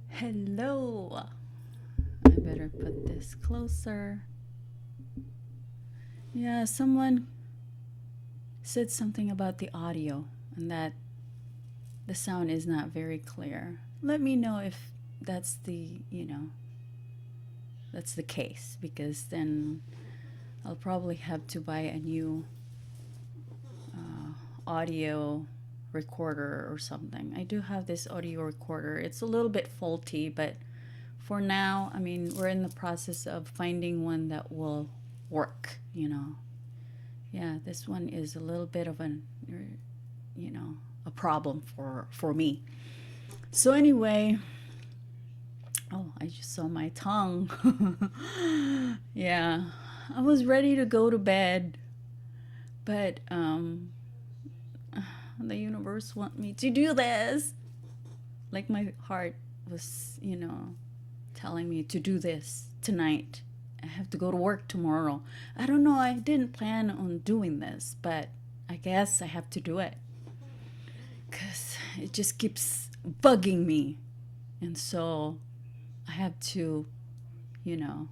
Hello. I better put this closer. Yeah, someone said something about the audio and that the sound is not very clear. Let me know if that's that's the case because then I'll probably have to buy a new audio recorder or something. I do have this audio recorder. It's a little bit faulty, but for now, I mean, we're in the process of finding one that will work. Yeah, this one is a little bit of a problem for me. So anyway, oh, I just saw my tongue. Yeah, I was ready to go to bed, but the universe want me to do this. Like my heart was, telling me to do this tonight. I have to go to work tomorrow. I don't know. I didn't plan on doing this, but I guess I have to do it because it just keeps bugging me. And so I have to, you know,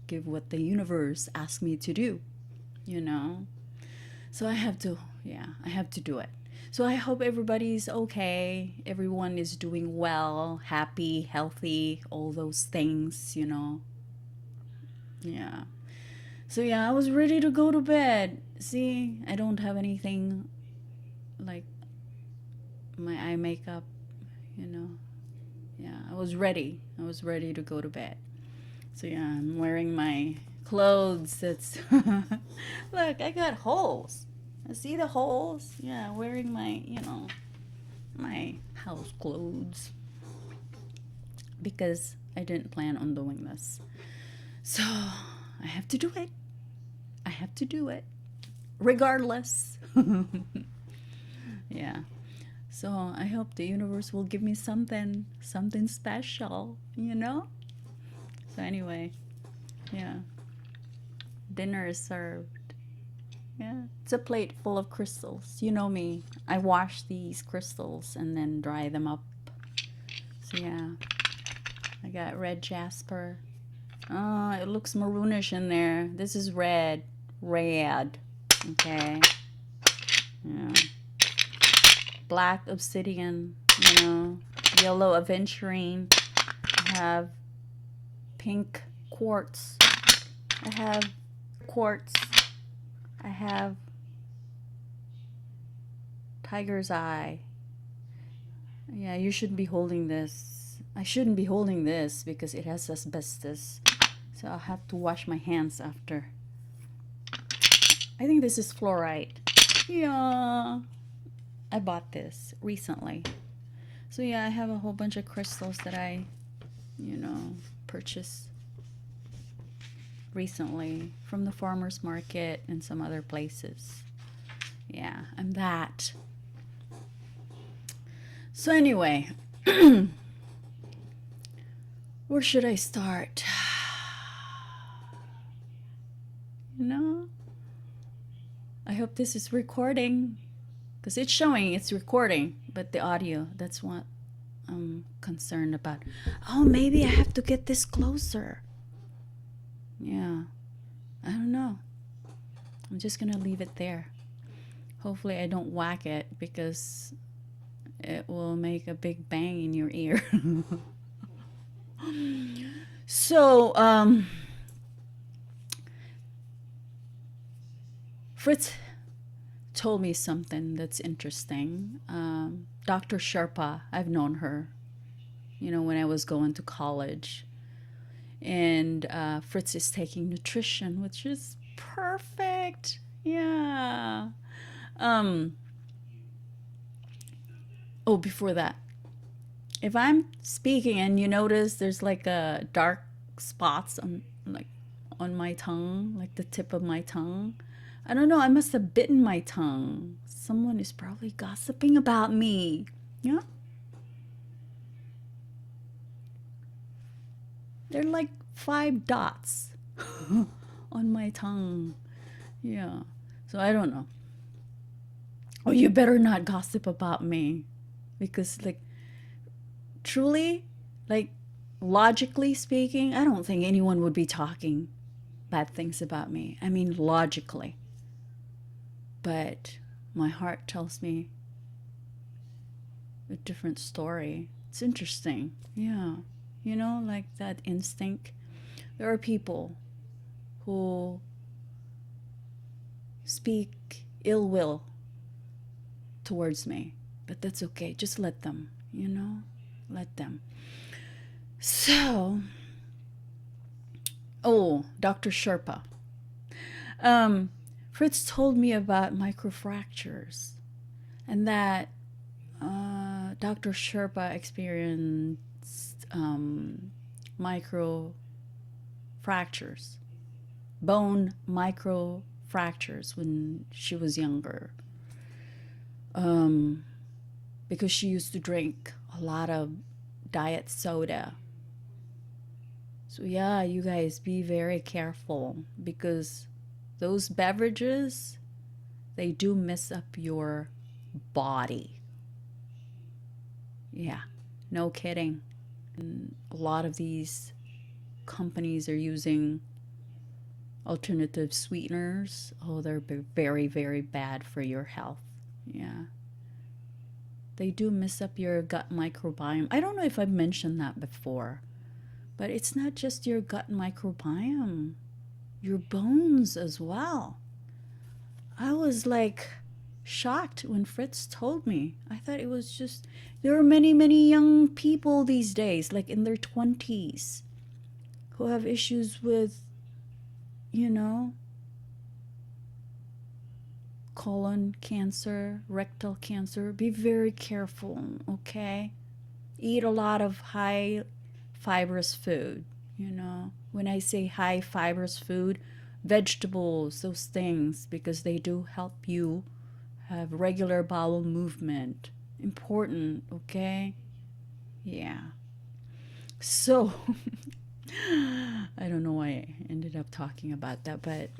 give what the universe asked me to do, you know? So I have to do it. So I hope everybody's okay. Everyone is doing well, happy, healthy, all those things. Yeah. So yeah, I was ready to go to bed. See, I don't have anything like my eye makeup, you know. Yeah, I was ready. I was ready to go to bed. So yeah, I'm wearing my clothes. That's look, I got holes. I see the holes. Yeah, wearing my house clothes because I didn't plan on doing this. So I have to do it. I have to do it regardless. Yeah. So I hope the universe will give me something special. So anyway, yeah. Dinner is served. Yeah. It's a plate full of crystals. You know me. I wash these crystals and then dry them up. So yeah. I got red jasper. Oh, it looks maroonish in there. This is red. Red. Okay. Yeah. Black obsidian, yellow aventurine. I have pink quartz. I have quartz. I have tiger's eye. Yeah, you shouldn't be holding this. I shouldn't be holding this because it has asbestos. So I'll have to wash my hands after. I think this is fluorite. Yeah. I bought this recently. So yeah, I have a whole bunch of crystals that I, purchased recently from the farmer's market and some other places. Yeah, I'm that. So anyway, where should I start? I hope this is recording because it's showing it's recording, but the audio, that's what I'm concerned about. Oh, maybe I have to get this closer. Yeah, I don't know. I'm just gonna leave it there. Hopefully, I don't whack it because it will make a big bang in your ear. So, Fritz told me something that's interesting. Dr. Sharpa, I've known her, when I was going to college. And Fritz is taking nutrition, which is perfect. Yeah. Um, oh, before that, if I'm speaking and you notice there's like a dark spots on my tongue, like the tip of my tongue, I don't know. I must have bitten my tongue. Someone is probably gossiping about me. Yeah. They're like 5 dots on my tongue. Yeah. So I don't know. Oh, you better not gossip about me because, like, truly, like, logically speaking, I don't think anyone would be talking bad things about me. I mean, logically. But my heart tells me a different story. It's interesting. Yeah. You know, like that instinct. There are people who speak ill will towards me, but that's okay. Just let them, you know? Let them. So, oh, Dr. Sherpa. Fritz told me about microfractures and that Dr. Sherpa experienced microfractures, bone microfractures when she was younger. Because she used to drink a lot of diet soda. So yeah, you guys be very careful because those beverages, they do mess up your body. Yeah, no kidding. And a lot of these companies are using alternative sweeteners. Oh, they're very, very bad for your health. Yeah. They do mess up your gut microbiome. I don't know if I've mentioned that before, but it's not just your gut microbiome, your bones as well. I was like shocked when Fritz told me. I thought it was just, there are many, many young people these days, like in their 20s, who have issues with, you know, colon cancer, rectal cancer. Be very careful, okay? Eat a lot of high fibrous food, you know. When I say high fibrous food, vegetables, those things, because they do help you have regular bowel movement. Important, okay? Yeah. So, I don't know why I ended up talking about that, but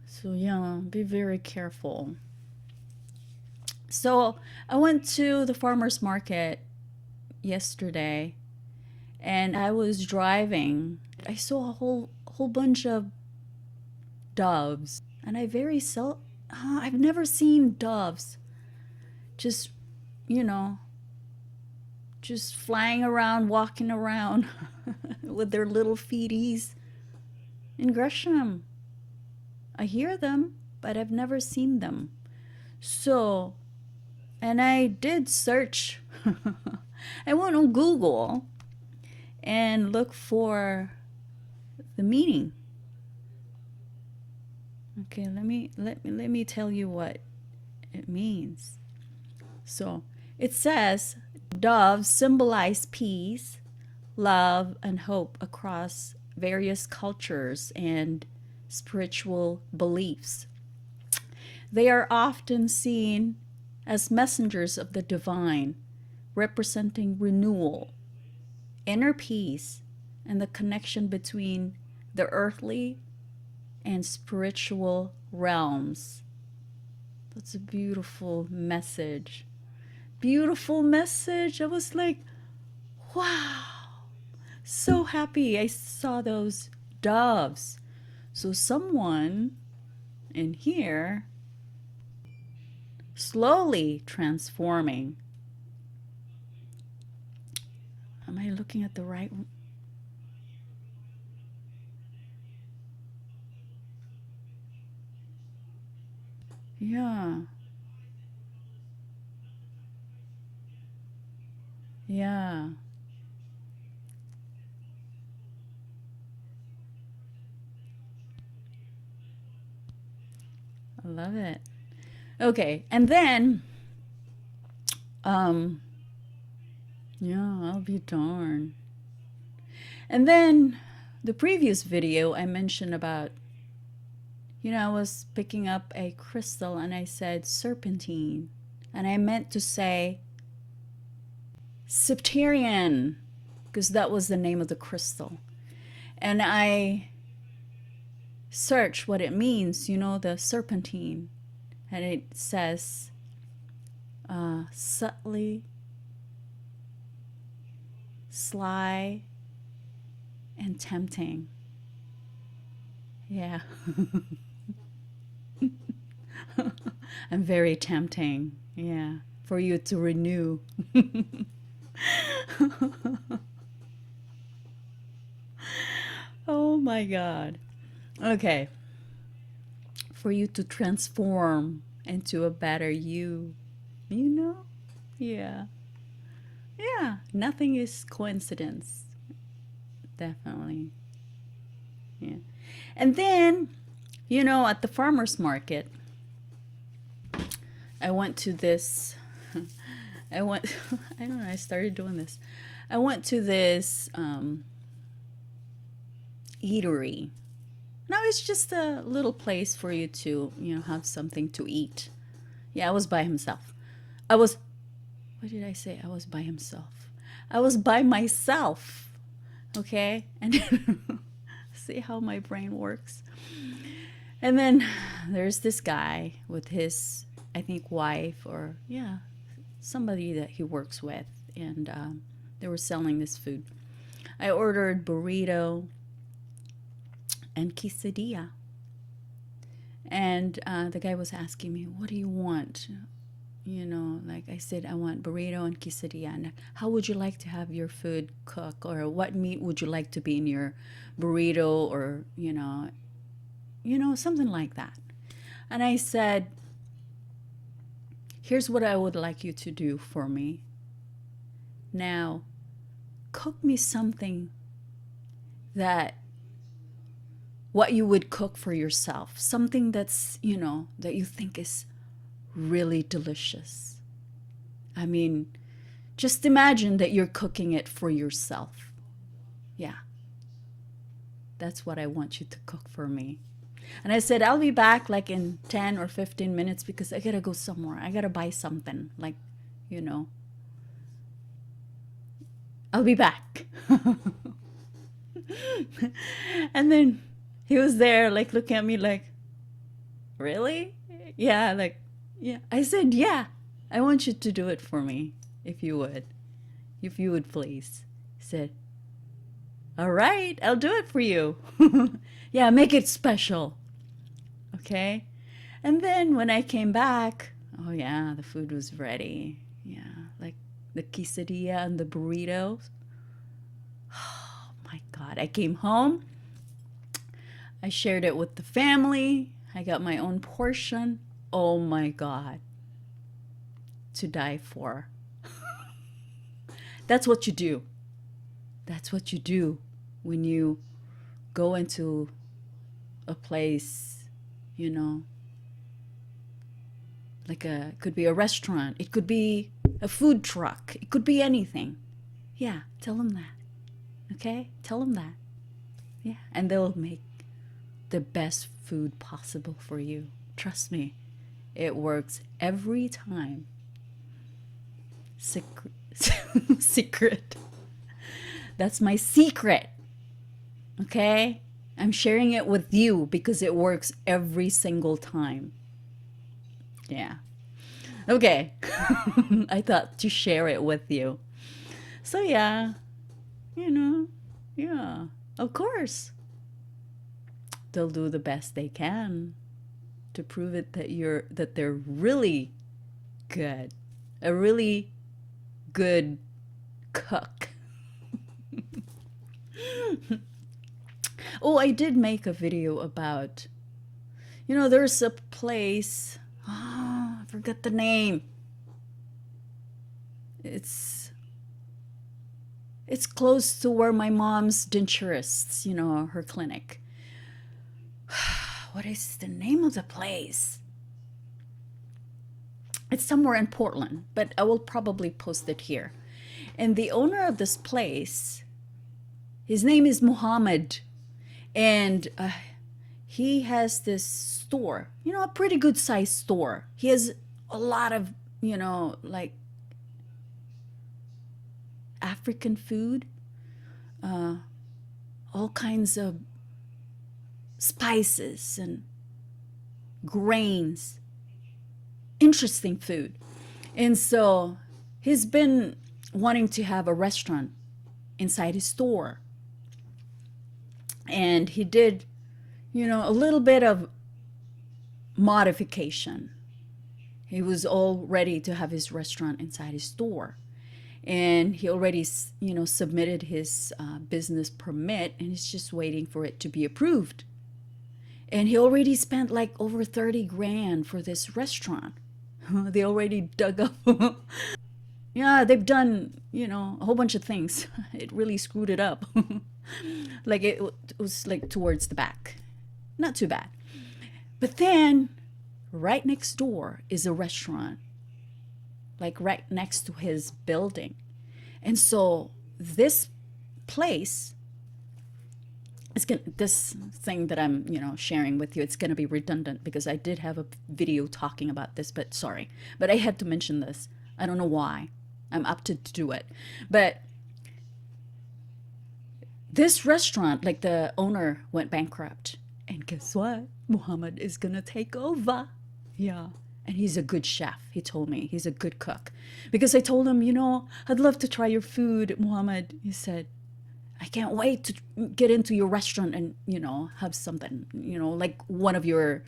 so yeah, be very careful. So, I went to the farmer's market yesterday and I was driving. I saw a whole bunch of doves, and I've never seen doves just, you know, just flying around, walking around with their little feeties in Gresham. I hear them, but I've never seen them. So, and I did search. I went on Google and look for the meaning. Okay, let me tell you what it means. So, it says doves symbolize peace, love, and hope across various cultures and spiritual beliefs. They are often seen as messengers of the divine, representing renewal, inner peace, and the connection between the earthly and spiritual realms. That's a beautiful message. Beautiful message. I was like, wow, so happy I saw those doves. So someone in here slowly transforming. Am I looking at the right one? Yeah. Yeah. I love it. Okay. And then, um, yeah, I'll be darned. And then the previous video I mentioned about, you know, I was picking up a crystal and I said serpentine. And I meant to say septarian because that was the name of the crystal. And I searched what it means, you know, the serpentine. And it says subtly sly, and tempting. Yeah. I'm very tempting. Yeah. For you to renew. Oh my God. Okay. For you to transform into a better you. You know? Yeah. Yeah. Nothing is coincidence. Definitely. Yeah. And then, at the farmer's market, I went to this. I went, I don't know, I started doing this. I went to this eatery. Now it's just a little place for you to, have something to eat. Yeah, I was by himself. What did I say? I was by himself. I was by myself. Okay? And see how my brain works. And then there's this guy with his, I think, wife or, yeah, somebody that he works with. And they were selling this food. I ordered burrito and quesadilla. And the guy was asking me, what do you want? Like I said, I want burrito and quesadilla. And how would you like to have your food cook? Or what meat would you like to be in your burrito? Or, something like that. And I said, here's what I would like you to do for me. Now, cook me something that what you would cook for yourself. Something that's, that you think is really delicious. I mean, just imagine that you're cooking it for yourself. Yeah. That's what I want you to cook for me. And I said, I'll be back like in 10 or 15 minutes because I gotta go somewhere. I gotta buy something. Like, I'll be back. And then he was there, like, looking at me like, really? Yeah, like, yeah. I said, yeah, I want you to do it for me, if you would. If you would, please. He said, all right, I'll do it for you. Yeah, make it special. Okay? And then when I came back, oh yeah, the food was ready. Yeah, like the quesadilla and the burritos. Oh my God. I came home. I shared it with the family. I got my own portion. Oh my God. To die for. That's what you do. That's what you do when you go into a place, like it could be a restaurant. It could be a food truck. It could be anything. Yeah, tell them that. Okay? Tell them that. Yeah, and they'll make the best food possible for you. Trust me, it works every time. Secret. That's my secret. Okay? I'm sharing it with you because it works every single time. Yeah. Okay. I thought to share it with you. So yeah, yeah, of course. They'll do the best they can to prove it that they're really good. A really good cook. Oh, I did make a video about, there's a place, I forgot the name. It's close to where my mom's denturist, her clinic. What is the name of the place? It's somewhere in Portland, but I will probably post it here. And the owner of this place, his name is Muhammad. And he has this store, a pretty good sized store. He has a lot of, like African food, all kinds of spices and grains, interesting food. And so he's been wanting to have a restaurant inside his store. And he did, a little bit of modification. He was all ready to have his restaurant inside his store. And he already, submitted his business permit, and he's just waiting for it to be approved. And he already spent like over 30 grand for this restaurant. They already dug up. Yeah, they've done, a whole bunch of things. It really screwed it up. Like it was like towards the back. Not too bad. But then right next door is a restaurant. Like right next to his building. And so this place, this thing that I'm, sharing with you, it's going to be redundant because I did have a video talking about this, but sorry. But I had to mention this. I don't know why. I'm up to do it. But this restaurant, like the owner went bankrupt. And guess what? Muhammad is going to take over. Yeah. And he's a good chef. He told me he's a good cook. Because I told him, I'd love to try your food, Muhammad. He said, I can't wait to get into your restaurant and, have something, like one of your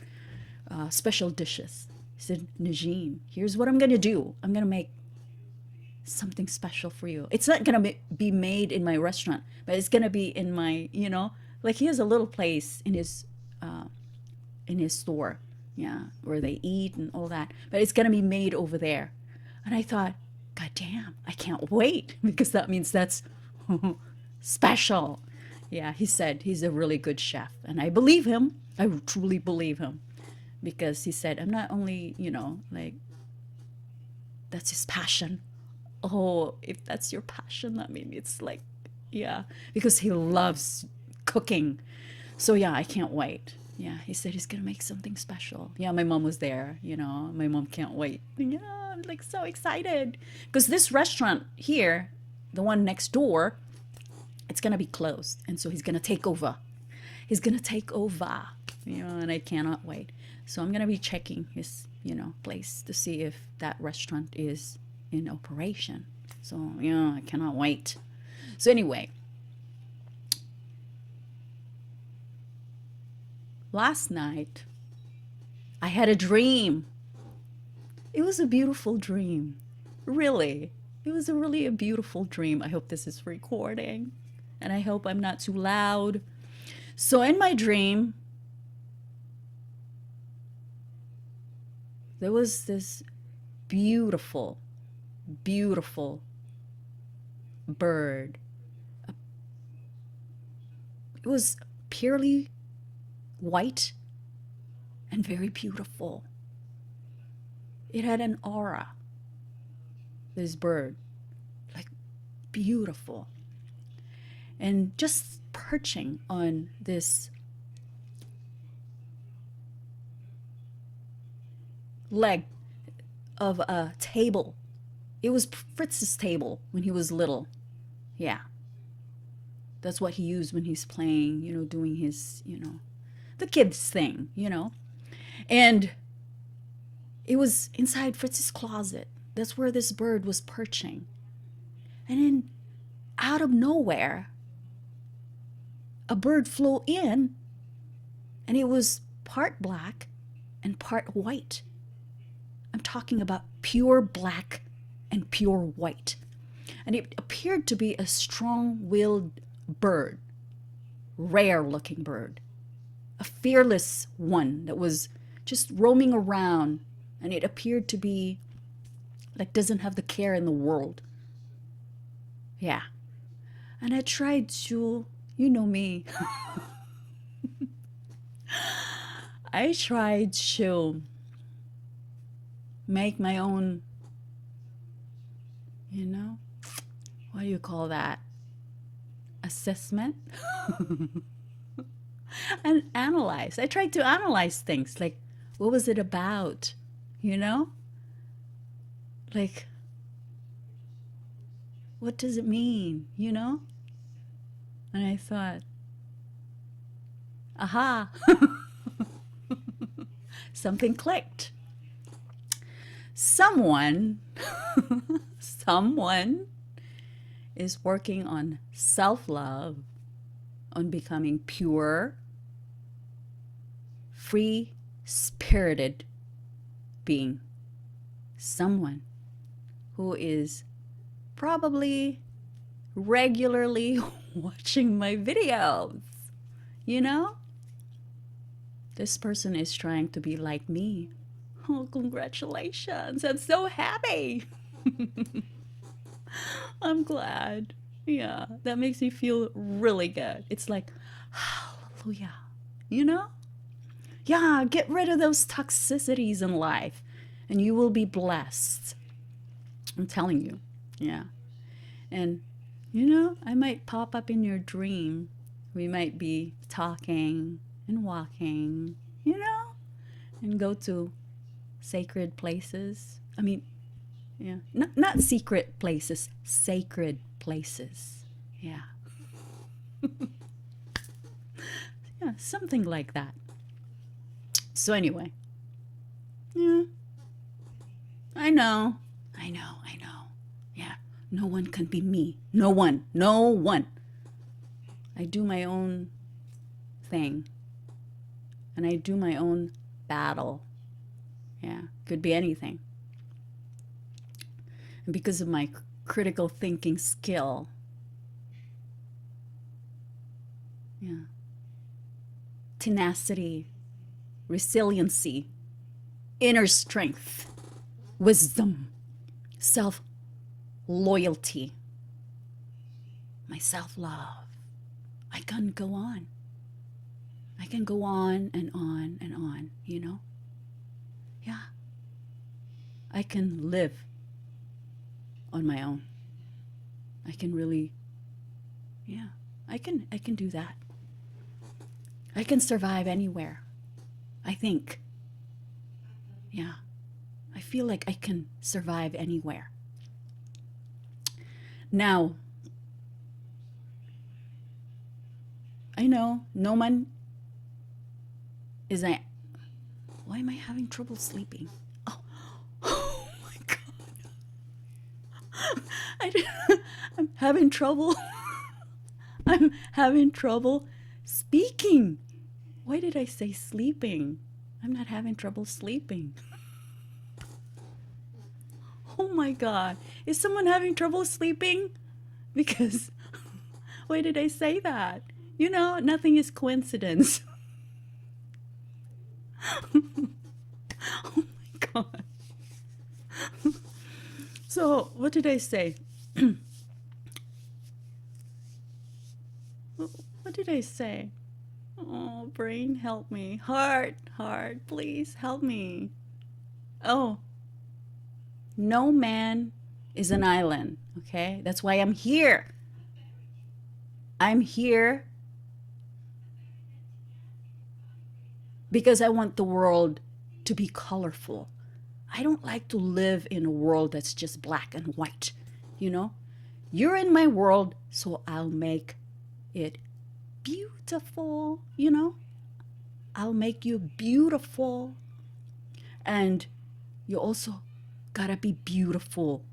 special dishes. He said, Najeen, here's what I'm going to do. I'm going to make something special for you. It's not going to be made in my restaurant, but it's going to be in my, like he has a little place in his store. Yeah, where they eat and all that. But it's going to be made over there. And I thought, God damn, I can't wait because that means that's special. Yeah, he said he's a really good chef. And I believe him. I truly believe him. Because he said, I'm not only, like, that's his passion. Oh, if that's your passion, that means it's like, yeah. Because he loves cooking. So yeah, I can't wait. Yeah, he said he's going to make something special. Yeah, my mom was there, My mom can't wait. Yeah, I'm like so excited. Because this restaurant here, the one next door, it's going to be closed. And so he's going to take over. He's going to take over. And I cannot wait. So I'm going to be checking his, place to see if that restaurant is in operation. So, yeah, I cannot wait. So anyway. Last night, I had a dream. It was a beautiful dream. Really. It was really a beautiful dream. I hope this is recording. And I hope I'm not too loud. So in my dream, there was this beautiful, beautiful bird. It was purely white and very beautiful. It had an aura, this bird, like beautiful. And just perching on this leg of a table. It was Fritz's table when he was little. Yeah. That's what he used when he's playing, doing his, the kids thing, And it was inside Fritz's closet. That's where this bird was perching. And then out of nowhere, a bird flew in, and it was part black and part white. I'm talking about pure black and pure white. And it appeared to be a strong-willed bird, rare-looking bird. A fearless one that was just roaming around, and it appeared to be like doesn't have the care in the world. Yeah. And I tried to, me. I tried to make my own, what do you call that? Assessment? And analyze. I tried to analyze things like, what was it about? Like, what does it mean? And I thought, aha, something clicked. Someone is working on self-love, on becoming pure, free, spirited being. Someone who is probably regularly watching my videos. You know? This person is trying to be like me. Oh, congratulations. I'm so happy. I'm glad. Yeah, that makes me feel really good. It's like, hallelujah. You know? Yeah, get rid of those toxicities in life and you will be blessed. I'm telling you. Yeah. And, you know, I might pop up in your dream. We might be talking and walking, you know, and go to sacred places. I mean, yeah, not secret places, sacred places. Yeah. Yeah, something like that. So anyway, yeah, I know. Yeah, no one can be me. No one. I do my own thing. And I do my own battle. Yeah, could be anything. And because of my critical thinking skill, yeah, tenacity, resiliency, inner strength, wisdom, self loyalty, my self love, I can go on. I can go on and on and on, you know? Yeah. I can live on my own. I can really, yeah, I can do that. I can survive anywhere. I think. Yeah. I feel like I can survive anywhere. Now, I know no one is I. Why am I having trouble sleeping? Oh my God. I'm having trouble. I'm having trouble speaking. Why did I say sleeping? I'm not having trouble sleeping. Oh my God. Is someone having trouble sleeping? Because, why did I say that? You know, nothing is coincidence. Oh my God. So, what did I say? What did I say? Oh, brain, help me. Heart, please help me. Oh, no man is an island, okay? That's why I'm here. I'm here because I want the world to be colorful. I don't like to live in a world that's just black and white, you know? You're in my world, so I'll make it beautiful, you know? I'll make you beautiful. And you also gotta be beautiful.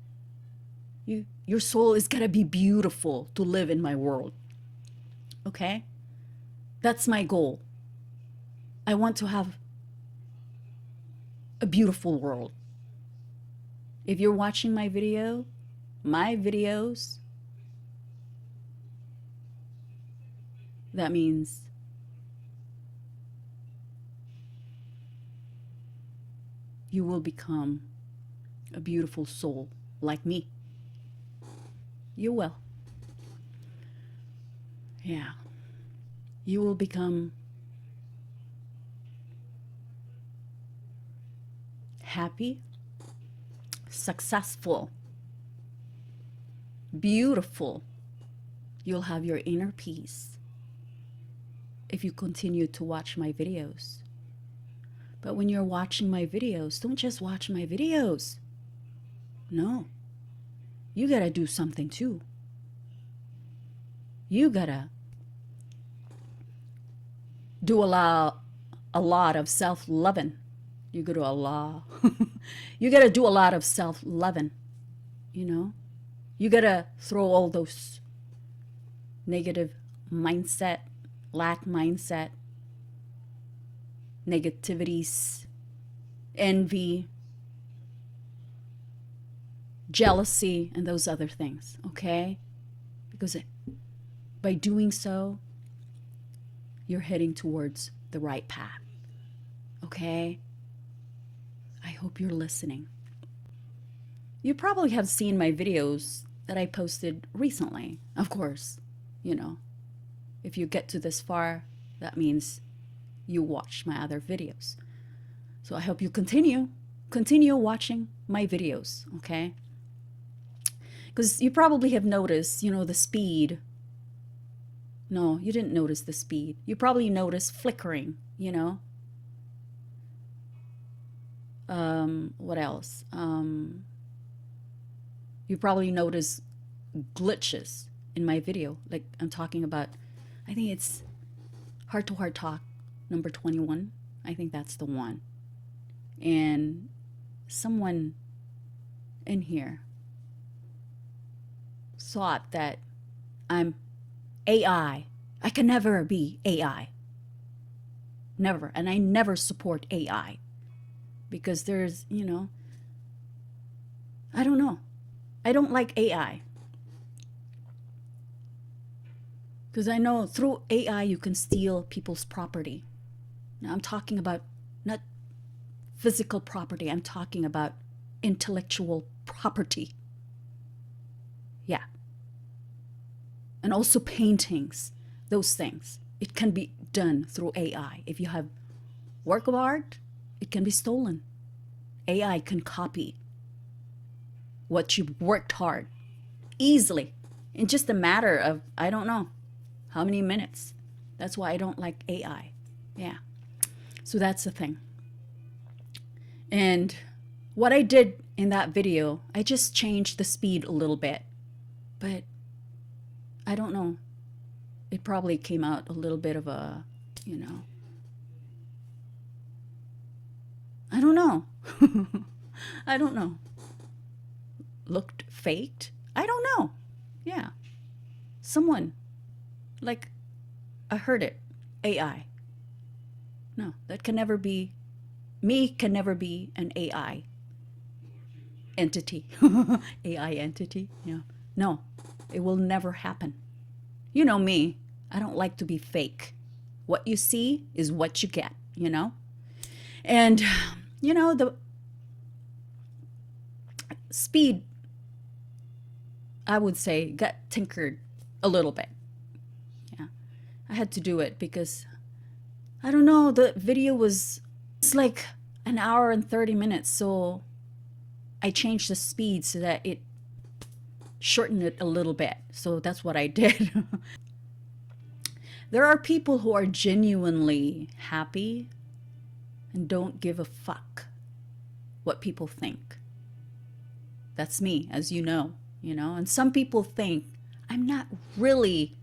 Your soul is gotta be beautiful to live in my world. Okay? That's my goal. I want to have a beautiful world. If you're watching my videos, that means you will become a beautiful soul like me. You will. Yeah. You will become happy, successful, beautiful. You'll have your inner peace if you continue to watch my videos. But when you're watching my videos, don't just watch my videos. No. You gotta do something too. You gotta do a lot of self-loving. You gotta do a lot of self-loving, you know? You gotta throw all those negative mindset, lack mindset, negativities, envy, jealousy, and those other things, okay? Because by doing so, you're heading towards the right path, okay? I hope you're listening. You probably have seen my videos that I posted recently. Of course, you know, if you get to this far, that means you watch my other videos. So I hope you continue watching my videos, okay? Because you probably have noticed, you know, the speed. No, you didn't notice the speed. You probably noticed flickering, you know. What else? You probably notice glitches in my video. Like I'm talking about, I think it's Heart to Heart Talk number 21. I think that's the one. And someone in here thought that I'm AI. I can never be AI. Never. And I never support AI. Because there's, you know, I don't know. I don't like AI. Because I know through AI you can steal people's property. Now I'm talking about not physical property, I'm talking about intellectual property. Yeah. And also paintings, those things. It can be done through AI. If you have work of art, it can be stolen. AI can copy what you've worked hard easily in just a matter of, I don't know, how many minutes. That's why I don't like AI. Yeah. So that's the thing. And what I did in that video, I just changed the speed a little bit. But I don't know. It probably came out a little bit of a, you know, I don't know. I don't know. Looked faked? I don't know. Yeah. Someone, like, I heard it. AI. No, that can never be, me can never be an AI entity. AI entity? Yeah. No, it will never happen. You know me, I don't like to be fake. What you see is what you get, you know? And, you know, the speed, I would say, got tinkered a little bit. Yeah. I had to do it because, I don't know, the video was, it's like an hour and 30 minutes. So I changed the speed so that it shortened it a little bit. So that's what I did. There are people who are genuinely happy and don't give a fuck what people think. That's me, as you know, and some people think I'm not really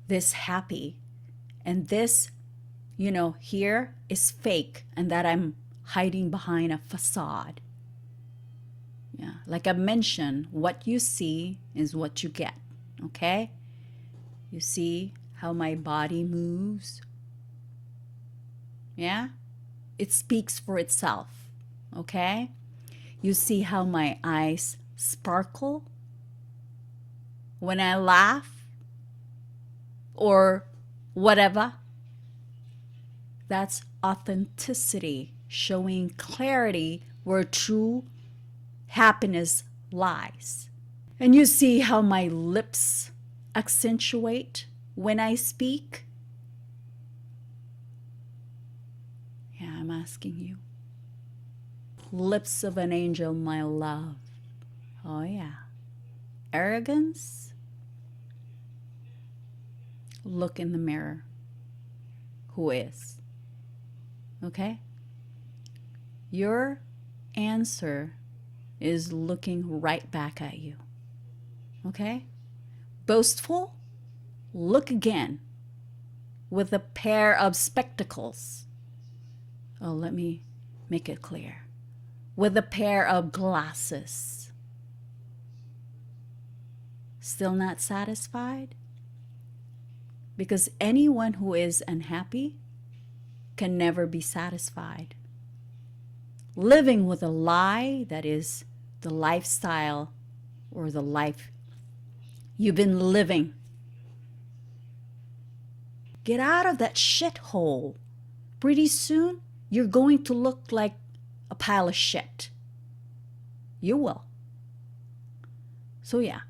this happy and this, here is fake and that I'm hiding behind a facade. Yeah, like I mentioned, what you see is what you get, okay? You see how my body moves? Yeah? It speaks for itself, okay? You see how my eyes sparkle when I laugh or whatever? That's authenticity, showing clarity where true happiness lies. And you see how my lips accentuate when I speak? Yeah, I'm asking you. Lips of an angel, my love. Oh, yeah. Arrogance? Look in the mirror. Who is? Okay? Your answer is looking right back at you. Okay? Boastful? Look again with a pair of spectacles. Oh, let me make it clear. With a pair of glasses. Still not satisfied? Because anyone who is unhappy can never be satisfied. Living with a lie, that is the lifestyle or the life you've been living. Get out of that shithole. Pretty soon, you're going to look like a pile of shit. You will. So yeah.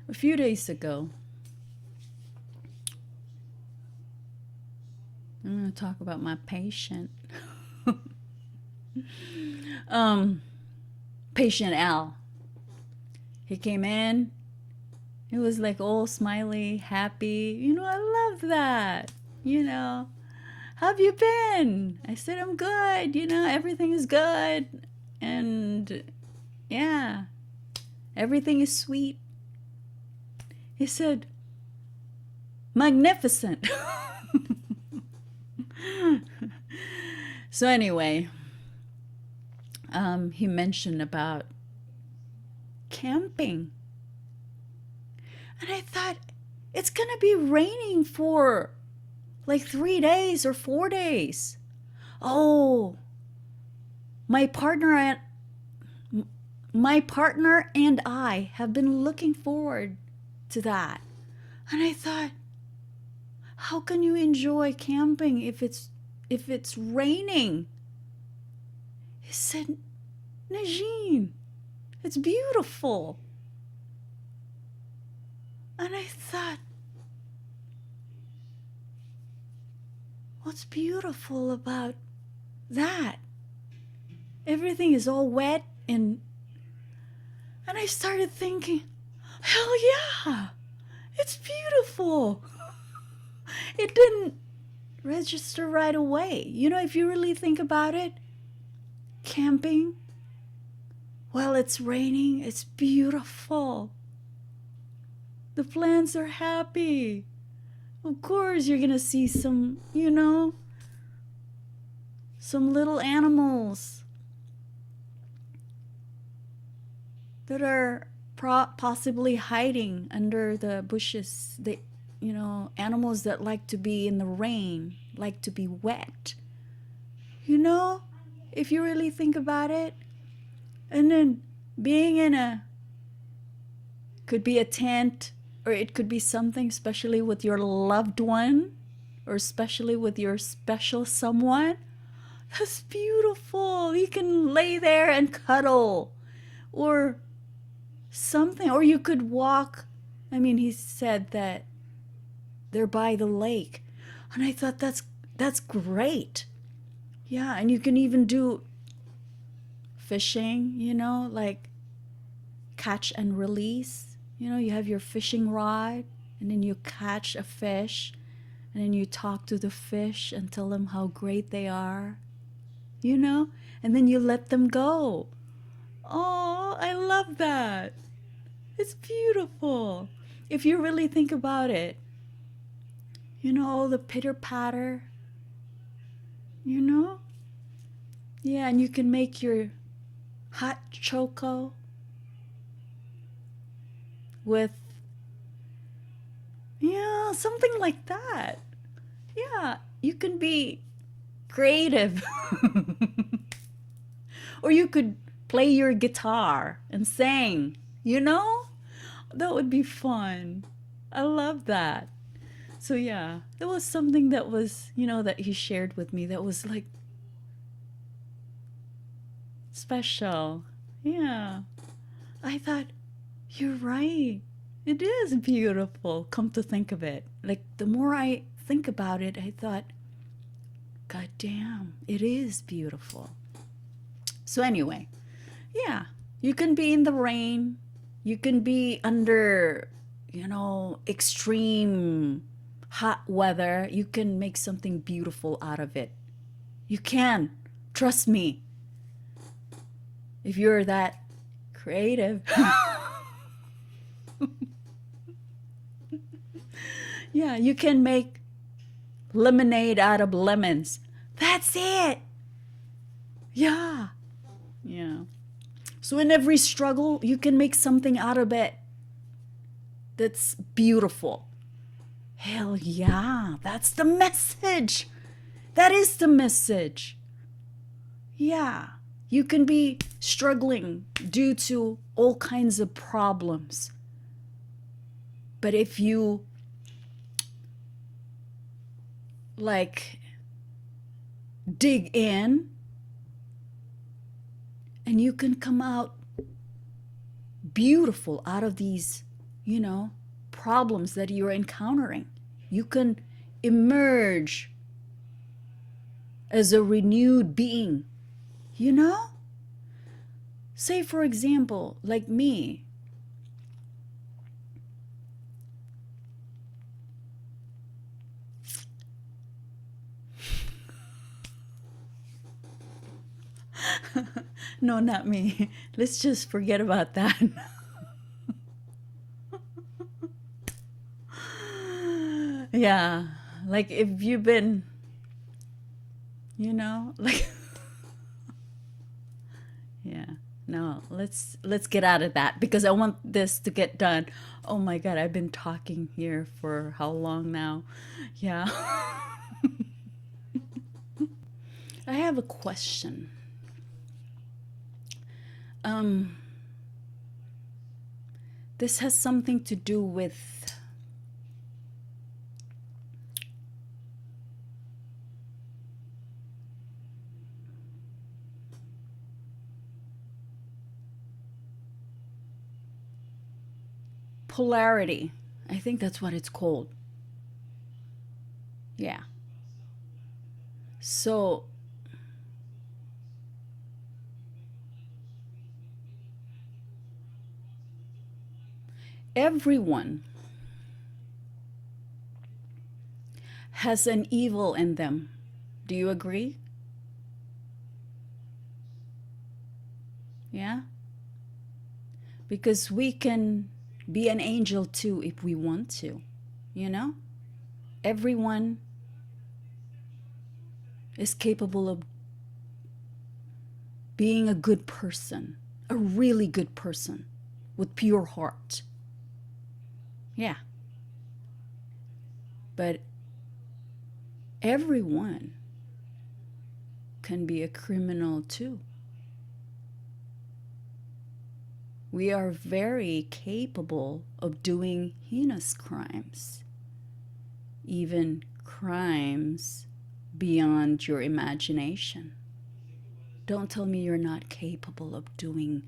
A few days ago, I'm going to talk about my patient. Patient Al. He came in. He was like all smiley, happy. You know, I love that. You know, how have you been? I said, I'm good. You know, everything is good. And yeah, everything is sweet. He said, magnificent. So anyway, he mentioned about camping. And I thought, it's going to be raining for like 3 days or 4 days. Oh, my partner and I have been looking forward to that. And I thought, how can you enjoy camping if it's raining? He said, Najeen, it's beautiful. And I thought, what's beautiful about that? Everything is all wet and I started thinking, hell yeah, it's beautiful. It didn't register right away. You know, if you really think about it, camping while it's raining, it's beautiful. The plants are happy. Of course, you're gonna see some, you know, some little animals that are possibly hiding under the bushes. You know, animals that like to be in the rain, like to be wet. You know, if you really think about it. And then being in could be a tent, or it could be something, especially with your loved one, or especially with your special someone. That's beautiful. You can lay there and cuddle, or something, or you could walk. I mean, he said that they're by the lake, and I thought that's great. Yeah, and you can even do fishing, you know, like catch and release. You know, you have your fishing rod, and then you catch a fish, and then you talk to the fish and tell them how great they are, you know, and then you let them go. Oh, I love that. It's beautiful. If you really think about it, you know, all the pitter patter, you know? Yeah, and you can make your hot choco with, yeah, something like that. Yeah, you can be creative. Or you could play your guitar and sing, you know? That would be fun. I love that. So yeah, there was something that was, you know, that he shared with me that was like special. Yeah. I thought, you're right. It is beautiful, come to think of it. Like, the more I think about it, I thought, God damn, it is beautiful. So anyway, yeah, you can be in the rain. You can be under, you know, extreme hot weather. You can make something beautiful out of it. You can. Trust me. If you're that Creative. Yeah, you can make lemonade out of lemons. That's it. Yeah. Yeah. So in every struggle, you can make something out of it that's beautiful. Hell yeah. That's the message. That is the message. Yeah. You can be struggling due to all kinds of problems. But if you like dig in, and you can come out beautiful out of these, problems that you're encountering. You can emerge as a renewed being, Say, for example, like me. No, not me. Let's just forget about that. Yeah, like if you've been, like yeah. No, let's get out of that because I want this to get done. Oh my God, I've been talking here for how long now? Yeah. I have a question. This has something to do with polarity. I think that's what it's called. Yeah. So everyone has an evil in them. Do you agree? Yeah? Because we can be an angel too if we want to, Everyone is capable of being a good person, a really good person with pure heart. Yeah. But everyone can be a criminal too. We are very capable of doing heinous crimes, even crimes beyond your imagination. Don't tell me you're not capable of doing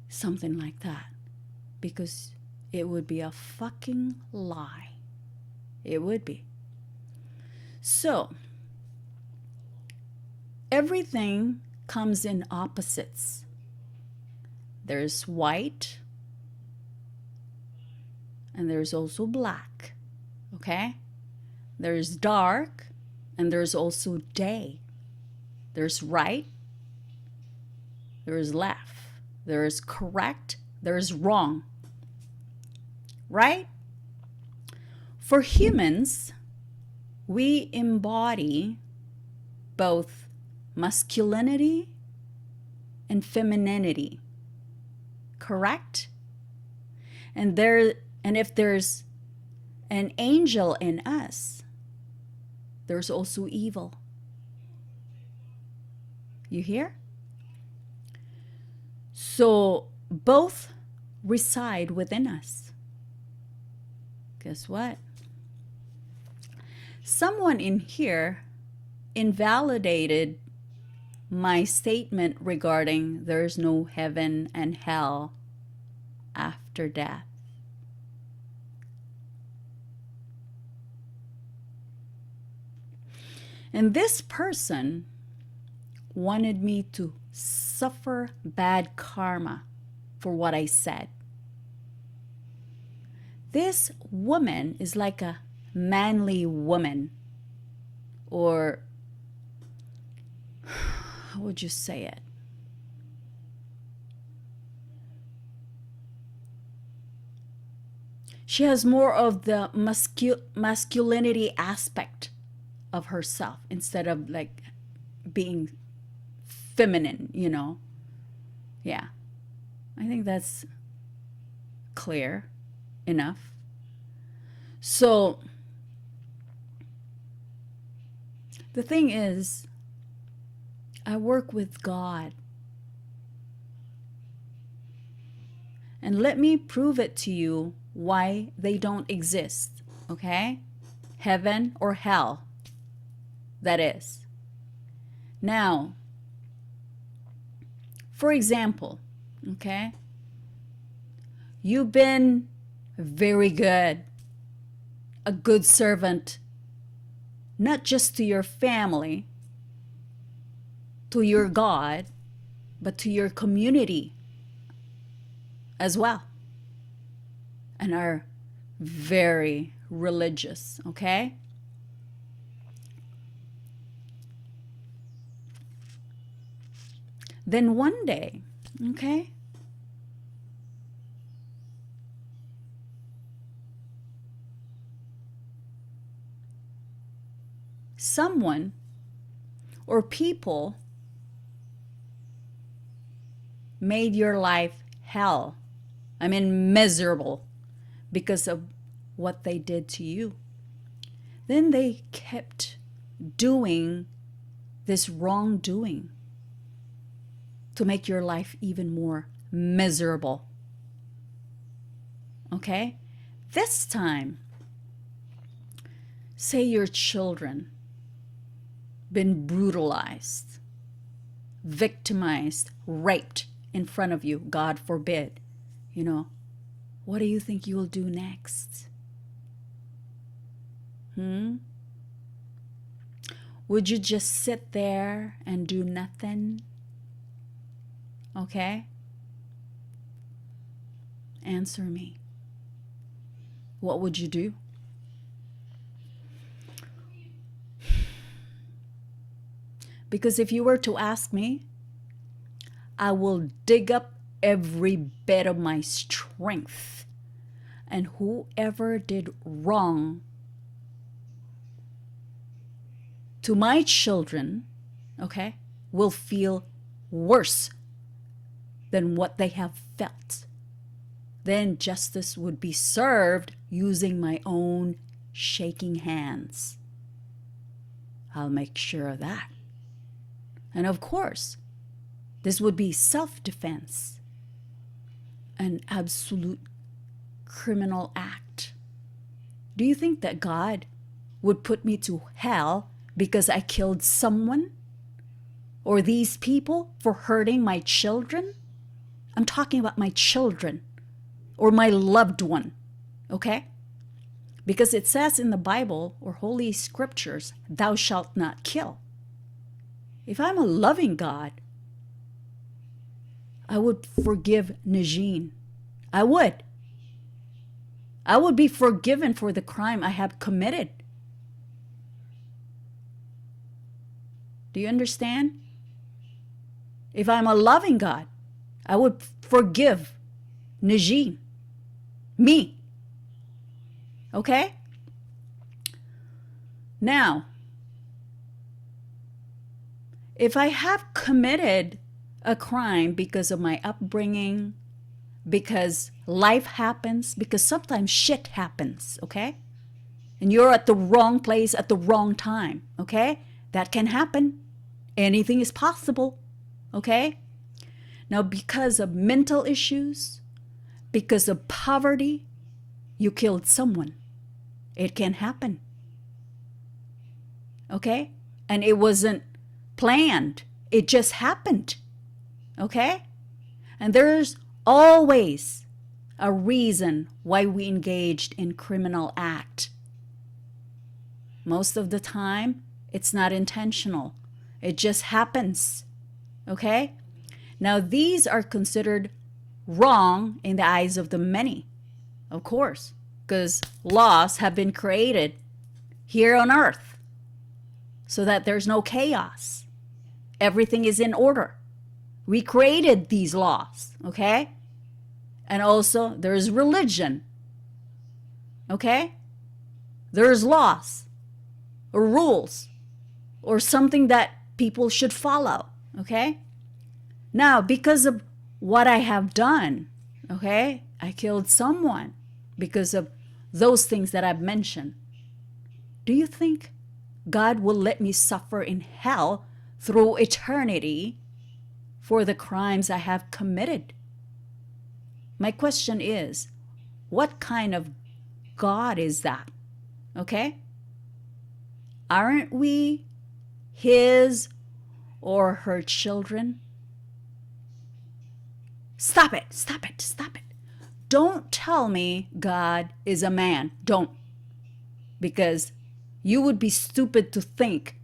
something like that, because it would be a fucking lie. It would be. So, everything comes in opposites. There's white, and there's also black, okay? There's dark, and there's also day. There's right, there's left, there's correct, there's wrong, right? For humans, we embody both masculinity and femininity, correct? And if there's an angel in us, there's also evil. You hear? So both reside within us. Guess what? Someone in here invalidated my statement regarding there's no heaven and hell after death. And this person wanted me to suffer bad karma for what I said. This woman is like a manly woman, or how would you say it? She has more of the masculinity aspect of herself instead of like being feminine, you know. Yeah. I think that's clear enough. So the thing is, I work with God. And let me prove it to you why they don't exist, okay? Heaven or hell, that is. Now, for example, okay? You've been very good, a good servant, not just to your family, to your God, but to your community as well, and are very religious, okay? Then one day, okay, someone or people made your life hell. I mean, miserable because of what they did to you. Then they kept doing this wrongdoing to make your life even more miserable. Okay? This time, say your children been brutalized, victimized, raped in front of you, God forbid. You know, what do you think you will do next? Would you just sit there and do nothing? Okay? Answer me. What would you do? Because if you were to ask me, I will dig up every bit of my strength, and whoever did wrong to my children, okay, will feel worse than what they have felt. Then justice would be served using my own shaking hands. I'll make sure of that. And of course, this would be self-defense, an absolute criminal act. Do you think that God would put me to hell because I killed someone? Or these people for hurting my children? I'm talking about my children or my loved one, okay? Because it says in the Bible or Holy Scriptures, thou shalt not kill. If I'm a loving God, I would forgive Najin. I would. I would be forgiven for the crime I have committed. Do you understand? If I'm a loving God, I would forgive Najin. Me. Okay? Now, if I have committed a crime because of my upbringing, because life happens, because sometimes shit happens, okay? And you're at the wrong place at the wrong time, okay? That can happen. Anything is possible, okay? Now, because of mental issues, because of poverty, you killed someone. It can happen, okay? And it wasn't planned. It just happened. Okay? And there's always a reason why we engaged in criminal act. Most of the time, it's not intentional. It just happens. Okay? Now, these are considered wrong in the eyes of the many, of course, because laws have been created here on earth so that there's no chaos. Everything is in order. We created these laws, okay? And also, there's religion Okay? There's laws or rules or something that people should follow. Okay? Now, because of what I have done, okay, I killed someone because of those things that I've mentioned. Do you think God will let me suffer in hell through eternity for the crimes I have committed? My question is, what kind of God is that? Okay? Aren't we His or her children? Stop it, stop it, stop it. Don't tell me God is a man. Don't. Because you would be stupid to think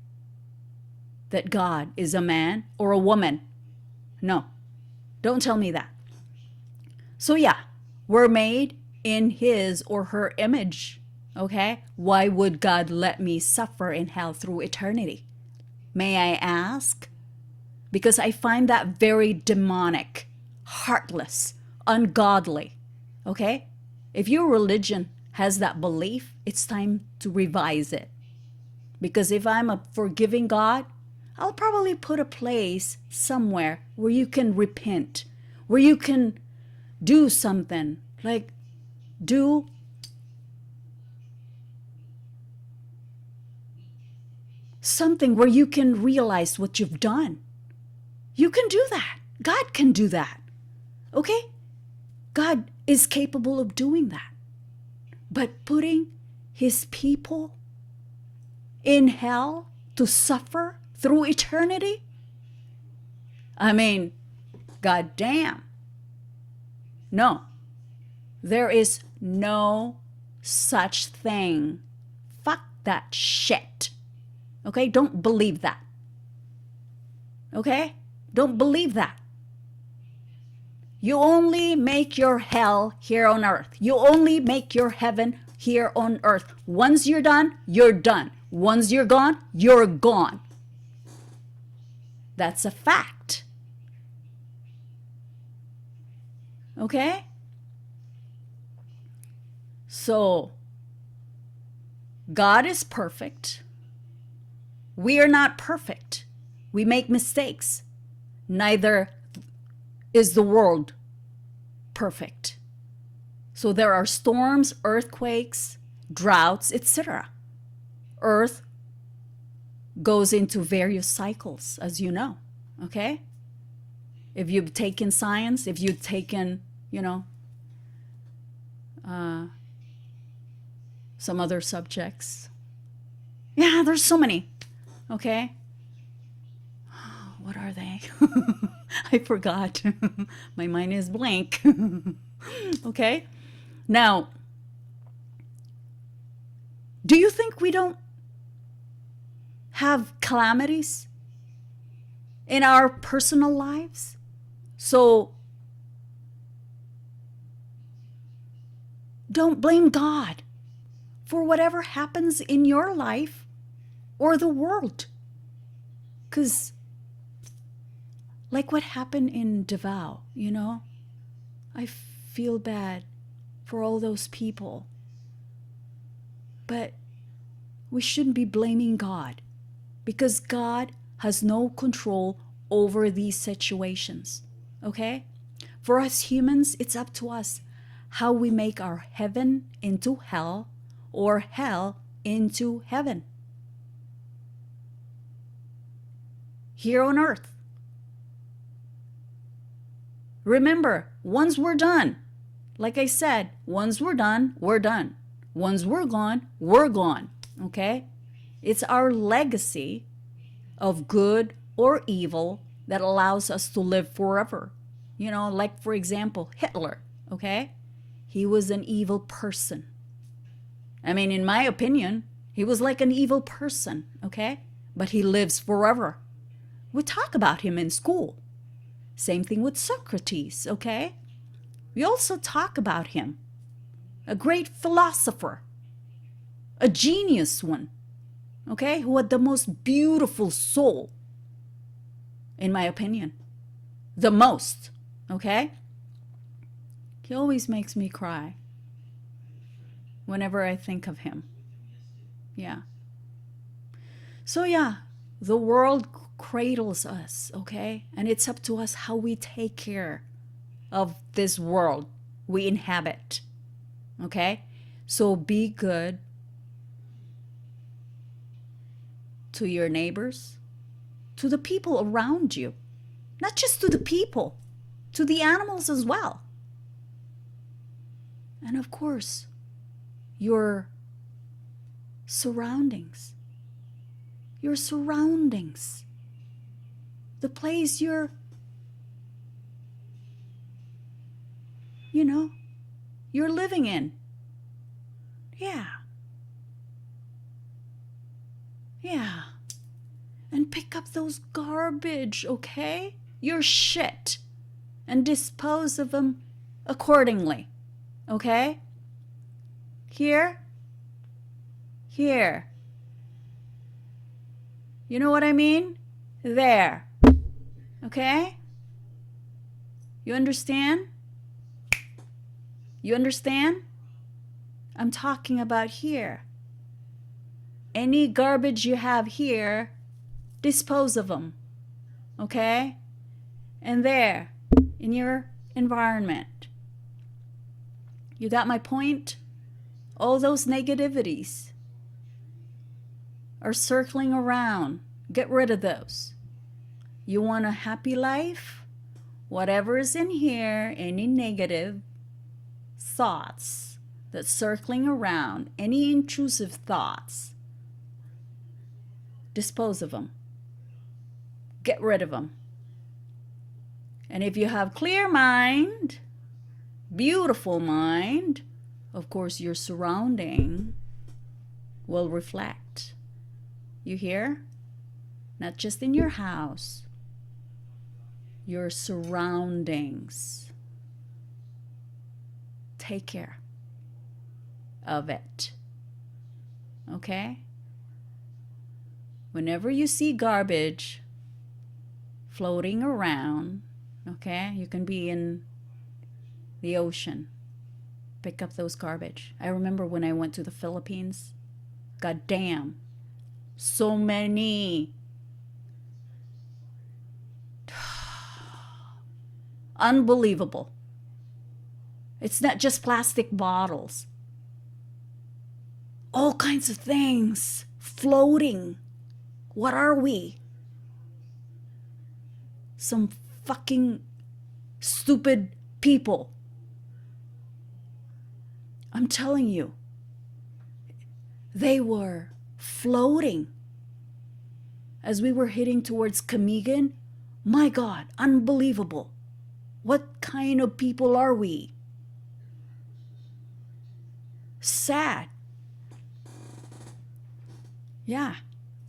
that God is a man or a woman. No, don't tell me that. So yeah, we're made in His or her image. Okay? Why would God let me suffer in hell through eternity? May I ask? Because I find that very demonic, heartless, ungodly. Okay? If your religion has that belief, it's time to revise it. Because if I'm a forgiving God, I'll probably put a place somewhere where you can repent, where you can do something, like do something where you can realize what you've done. You can do that. God can do that. Okay? God is capable of doing that. But putting His people in hell to suffer through eternity? I mean, goddamn. No. There is no such thing. Fuck that shit. Okay? Don't believe that. Okay? Don't believe that. You only make your hell here on earth. You only make your heaven here on earth. Once you're done, you're done. Once you're gone, you're gone. That's a fact. Okay? So, God is perfect. We are not perfect. We make mistakes. Neither is the world perfect. So there are storms, earthquakes, droughts, etc. Earth goes into various cycles, as you know. Okay? If you've taken science, if you've taken, some other subjects. Yeah, there's so many. Okay? What are they? I forgot. My mind is blank. Okay? Now, do you think we don't have calamities in our personal lives? So, don't blame God for whatever happens in your life or the world. Because, like what happened in Davao, I feel bad for all those people. But we shouldn't be blaming God, because God has no control over these situations. Okay? For us humans, it's up to us how we make our heaven into hell or hell into heaven. Here on earth. Remember, once we're done, like I said, once we're done, we're done. Once we're gone, we're gone. Okay? It's our legacy of good or evil that allows us to live forever. Like for example, Hitler. Okay? He was an evil person. I mean, in my opinion, he was like an evil person. Okay? But he lives forever. We talk about him in school. Same thing with Socrates, okay? We also talk about him. A great philosopher. A genius one, okay? Who had the most beautiful soul, in my opinion. The most, okay? He always makes me cry. whenever I think of him. Yeah. So, yeah, the world cradles us, okay? And it's up to us how we take care of this world we inhabit, okay? So, be good to your neighbors, to the people around you, not just to the people, to the animals as well. And of course, your surroundings. Your surroundings. The place you're living in. Yeah. Yeah. And pick up those garbage, okay? Your shit. And dispose of them accordingly. Okay? Here. Here. You know what I mean? There. Okay? You understand? You understand? I'm talking about here. Any garbage you have here, dispose of them. Okay? And there, in your environment. You got my point? All those negativities are circling around. Get rid of those. You want a happy life? Whatever is in here, any negative thoughts that's circling around, any intrusive thoughts, dispose of them. Get rid of them. And if you have clear mind, beautiful mind, of course your surrounding will reflect. You hear? Not just in your house, your surroundings. Take care of it. Okay? Whenever you see garbage floating around, okay, you can be in the ocean. Pick up those garbage. I remember when I went to the Philippines, god damn, so many. Unbelievable. It's not just plastic bottles. All kinds of things floating. What are we? Some fucking stupid people. I'm telling you. They were floating. As we were heading towards Camigan, my God, unbelievable. What kind of people are we? Sad. Yeah.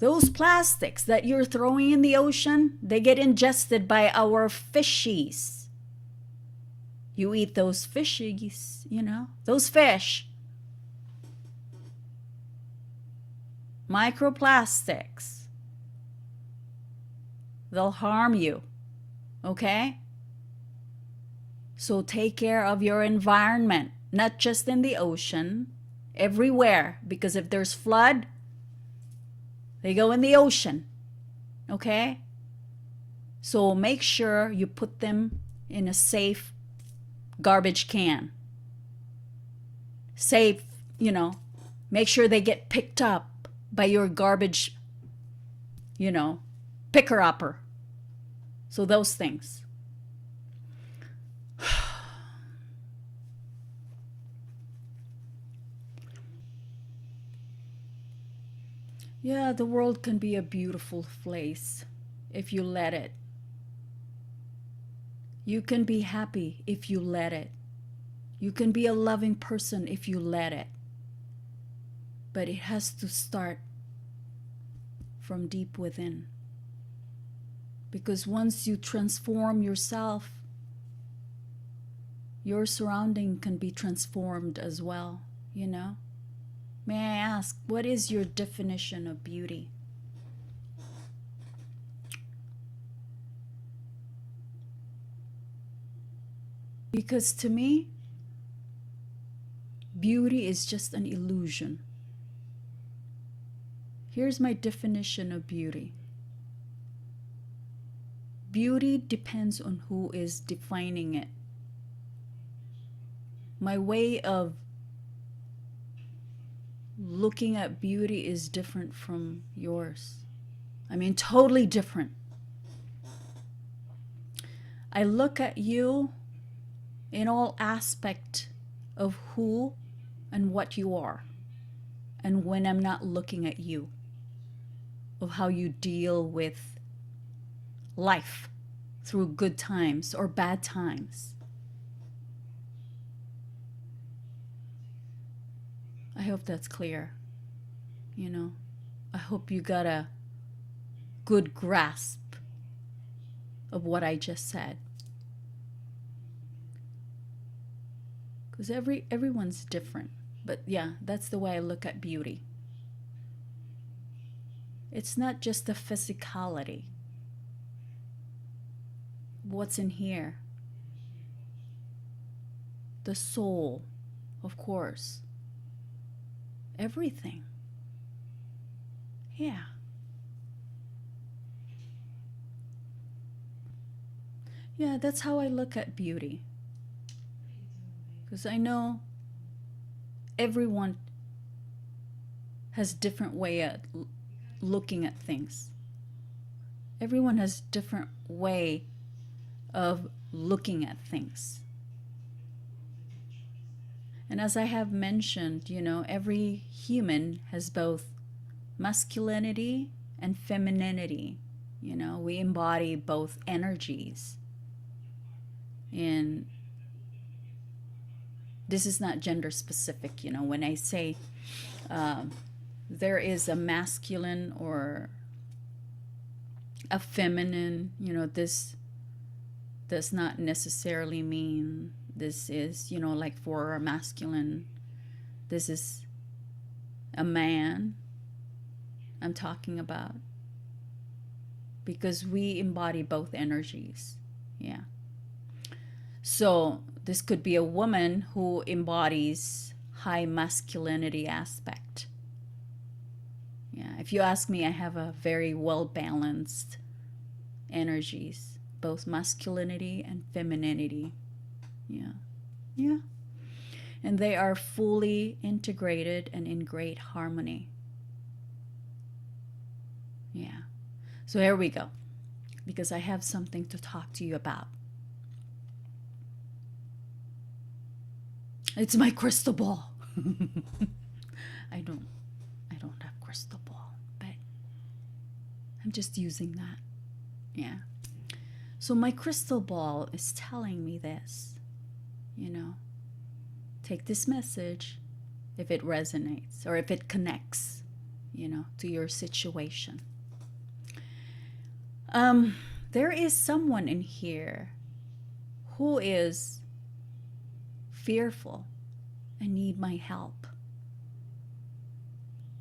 Those plastics that you're throwing in the ocean, they get ingested by our fishies. You eat those fishies, those fish. Microplastics. They'll harm you. Okay? So take care of your environment, not just in the ocean, everywhere. Because if there's flood, they go in the ocean. Okay? So make sure you put them in a safe garbage can. Safe, make sure they get picked up by your garbage, picker-upper. So those things. Yeah, the world can be a beautiful place if you let it. You can be happy if you let it. You can be a loving person if you let it. But it has to start from deep within. Because once you transform yourself, your surrounding can be transformed as well, May I ask, what is your definition of beauty? Because to me, Beauty is just an illusion. Here's my definition of beauty. Beauty depends on who is defining it. My way of looking at beauty is different from yours. I mean, totally different. I look at you in all aspect of who and what you are, and when I'm not looking at you, of how you deal with life through good times or bad times. I hope that's clear. You know, I hope you got a good grasp of what I just said. Because everyone's different. But yeah, that's the way I look at beauty. It's not just the physicality. What's in here? The soul, of course. Everything. Yeah. Yeah, that's how I look at beauty. Because I know everyone has different way at looking at things. Everyone has different way of looking at things. And as I have mentioned, you know, every human has both masculinity and femininity. You know, we embody both energies. And this is not gender specific, you know, when I say there is a masculine or a feminine, you know, this does not necessarily mean this is, you know, like for a masculine, this is a man I'm talking about. Because we embody both energies. Yeah. So this could be a woman who embodies high masculinity aspect. Yeah, if you ask me, I have a very well balanced energies, both masculinity and femininity. Yeah. Yeah. And they are fully integrated and in great harmony. Yeah. So here we go. Because I have something to talk to you about. It's my crystal ball. I don't have crystal ball, but I'm just using that. Yeah. So my crystal ball is telling me this, you know, take this message if it resonates or if it connects, you know, to your situation. There is someone in here who is fearful and need my help.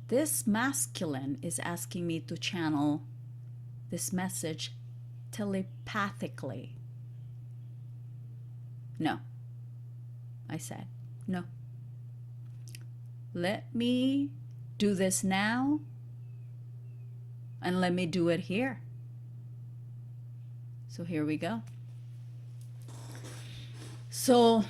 This masculine is asking me to channel this message telepathically. No, I said, no. Let me do this now and let me do it here. So here we go. So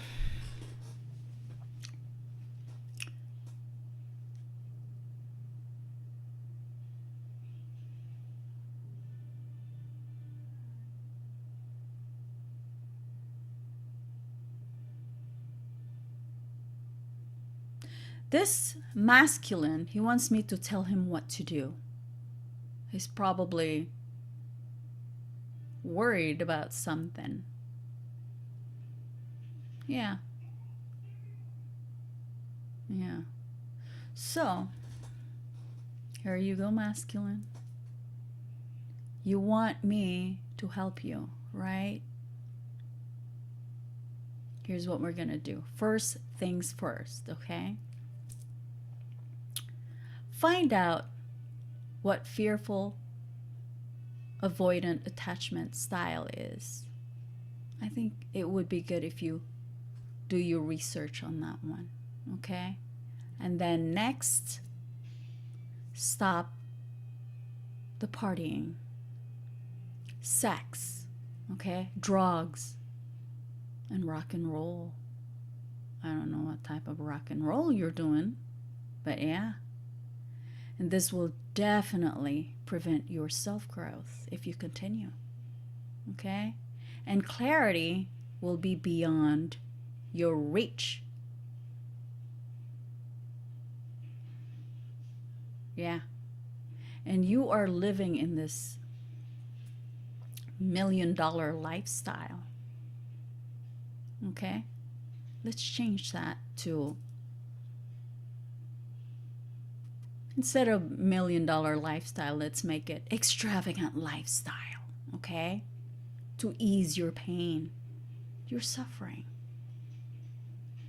this masculine, he wants me to tell him what to do. He's probably worried about something. Yeah. Yeah. So, here you go, masculine. You want me to help you, right? Here's what we're going to do. First things first, okay? Find out what fearful, avoidant attachment style is. I think it would be good if you do your research on that one, Okay? And then next, stop the partying, sex, okay? Drugs, and rock and roll. I don't know what type of rock and roll you're doing, but yeah. And this will definitely prevent your self-growth if you continue, okay? And clarity will be beyond your reach. Yeah. And you are living in this $1,000,000 lifestyle. Okay? Let's change that to, instead of $1,000,000 lifestyle, let's make it extravagant lifestyle. Okay? To ease your pain. You're suffering.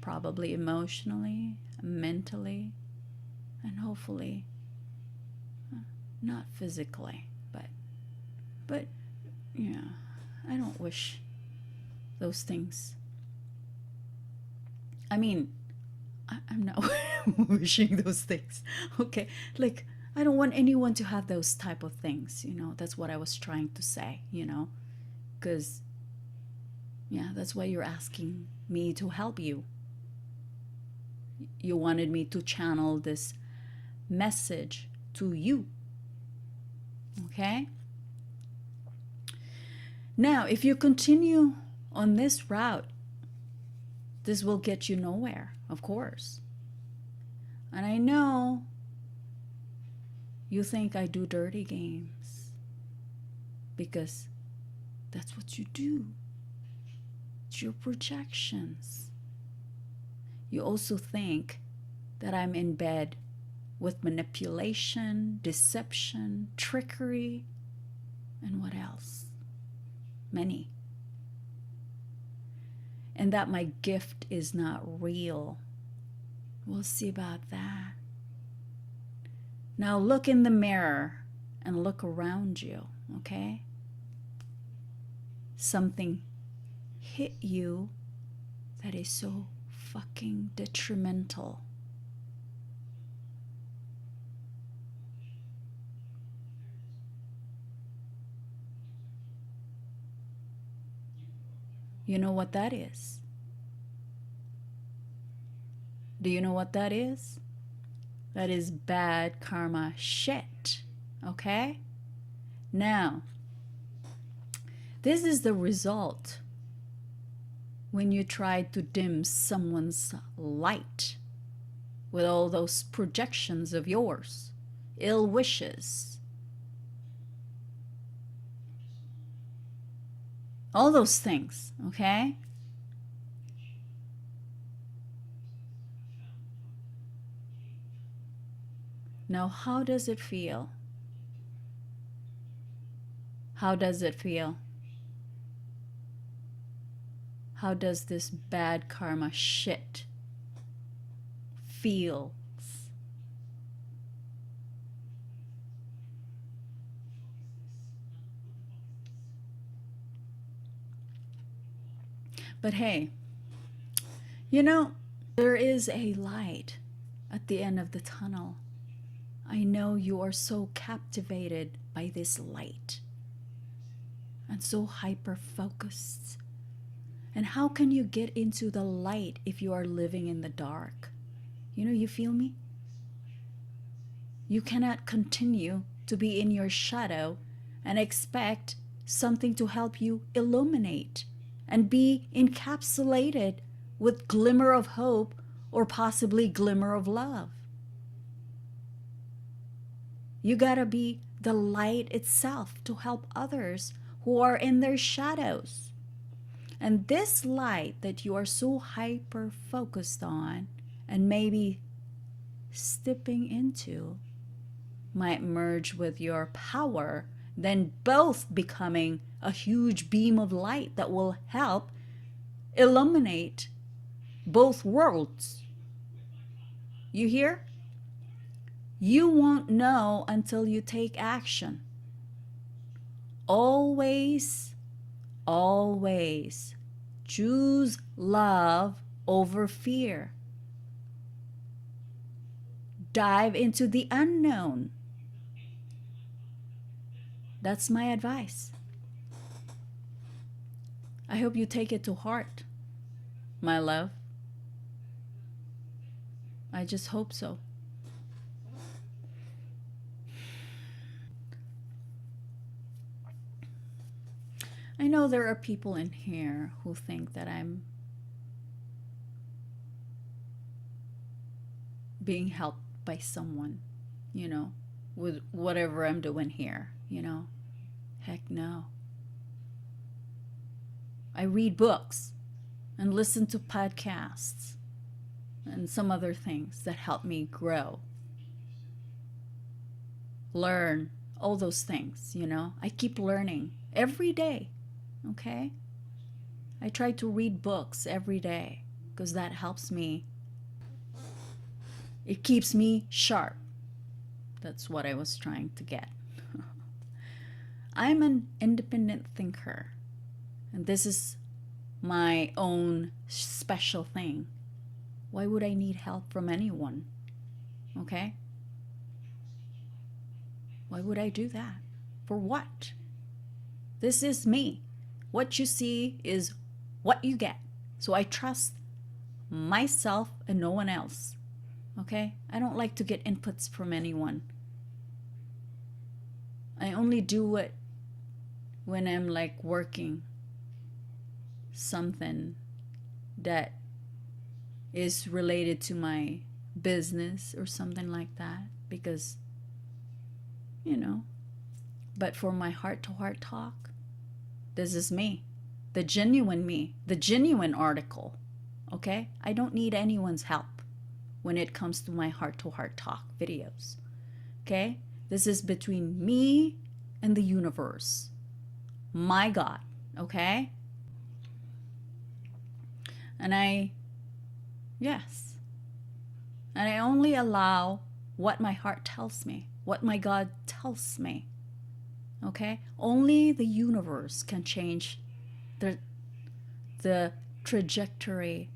Probably emotionally, mentally, and hopefully not physically, but yeah, I don't wish those things. I mean, I'm not wishing those things. Okay, like I don't want anyone to have those type of things. That's what I was trying to say. Because yeah, that's why you're asking me to help you. You wanted me to channel this message to you. Okay? Now, if you continue on this route, this will get you nowhere, of course. And I know you think I do dirty games because that's what you do. It's your projections. You also think that I'm in bed with manipulation, deception, trickery, and what else? Many. And that my gift is not real. We'll see about that. Now look in the mirror and look around you, okay? Something hit you that is so fucking detrimental. You know what that is? Do you know what that is? That is bad karma shit. Okay? Now, this is the result when you try to dim someone's light with all those projections of yours, ill wishes, all those things, okay? Now, how does it feel? How does it feel? How does this bad karma shit feels? But hey, there is a light at the end of the tunnel. I know you are so captivated by this light and so hyper-focused. And how can you get into the light if you are living in the dark? You feel me? You cannot continue to be in your shadow and expect something to help you illuminate and be encapsulated with glimmer of hope or possibly glimmer of love. You gotta be the light itself to help others who are in their shadows. And this light that you are so hyper focused on and maybe stepping into might merge with your power, then both becoming a huge beam of light that will help illuminate both worlds. You hear? You won't know until you take action. Always, always choose love over fear. dive into the unknown. That's my advice. I hope you take it to heart, my love. I just hope so. I know there are people in here who think that I'm being helped by someone, with whatever I'm doing here, Heck no. I read books and listen to podcasts and some other things that help me grow, learn, all those things, I keep learning every day, okay? I try to read books every day because that helps me. It keeps me sharp. That's what I was trying to get. I'm an independent thinker, and this is my own special thing. Why would I need help from anyone? Okay? Why would I do that? For what? This is me. What you see is what you get. So I trust myself and no one else. Okay? I don't like to get inputs from anyone. I only do it when I'm like working something that is related to my business or something like that, because but for my heart-to-heart talk, this is me, the genuine article. Okay? I don't need anyone's help when it comes to my heart-to-heart talk videos. Okay? This is between me and the universe, my God. Okay? And I only allow what my heart tells me, what my God tells me. Okay? Only the universe can change the trajectory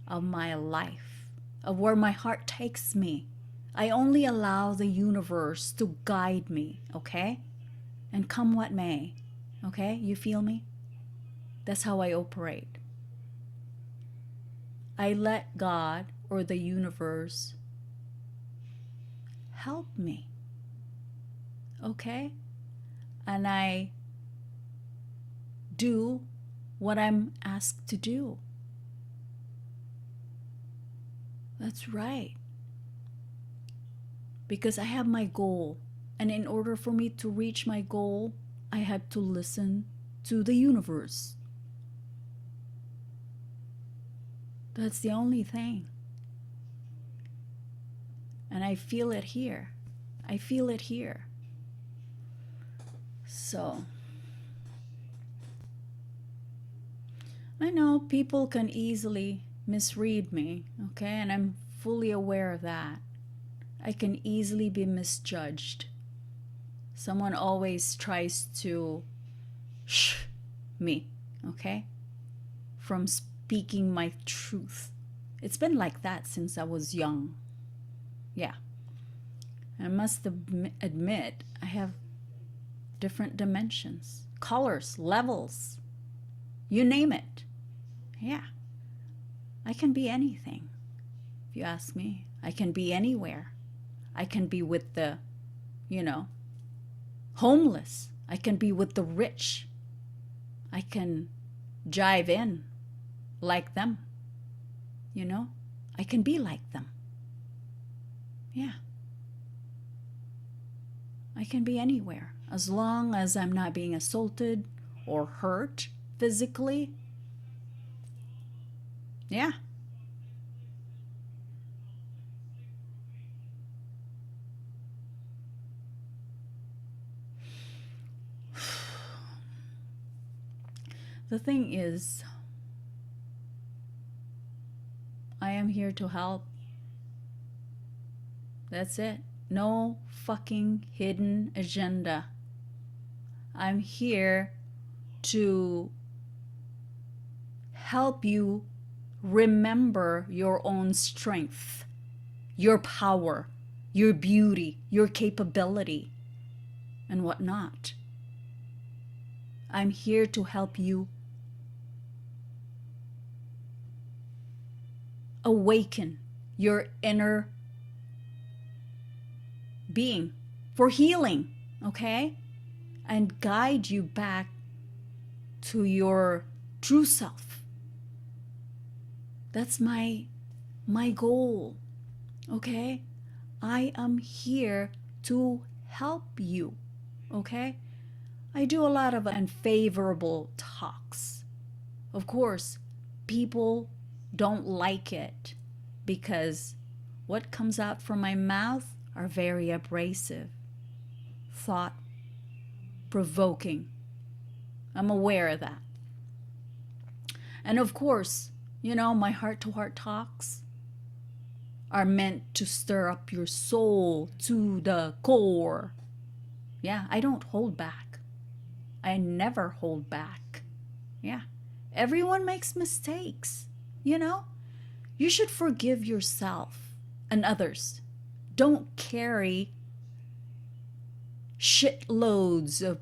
of my life, of where my heart takes me. I only allow the universe to guide me, okay? And come what may, okay? You feel me? That's how I operate. I let God or the universe help me, okay? And I do what I'm asked to do. That's right. Because I have my goal. And in order for me to reach my goal, I have to listen to the universe. That's the only thing. And I feel it here. I feel it here. So, I know people can easily misread me, okay? And I'm fully aware of that. I can easily be misjudged. Someone always tries to shh me, okay? From speaking my truth. It's been like that since I was young. Yeah. I must admit, I have different dimensions, colors, levels, you name it. Yeah. I can be anything, if you ask me. I can be anywhere. I can be with the, homeless. I can be with the rich. I can jive in like them. I can be like them. Yeah. I can be anywhere as long as I'm not being assaulted or hurt physically. Yeah. The thing is, I am here to help. That's it. No fucking hidden agenda. I'm here to help you remember your own strength, your power, your beauty, your capability, and whatnot. I'm here to help you awaken your inner being for healing, okay? And guide you back to your true self. That's my goal, okay? I am here to help you, okay? I do a lot of unfavorable talks. Of course, people don't like it because what comes out from my mouth are very abrasive, thought provoking. I'm aware of that. And of course, my heart to heart talks are meant to stir up your soul to the core. Yeah, I don't hold back. I never hold back. Yeah. Everyone makes mistakes, You should forgive yourself and others. Don't carry shitloads of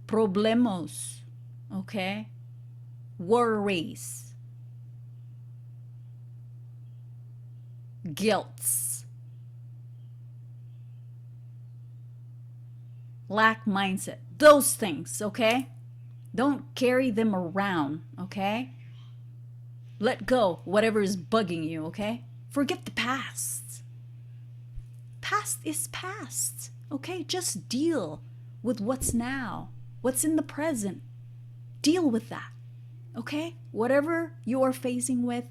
problemos, okay? Worries, guilts, lack mindset, those things, okay? Don't carry them around, okay? Let go, whatever is bugging you, okay? Forget the past. Past is past, okay? Just deal with what's now, what's in the present. Deal with that, okay? Whatever you are facing with,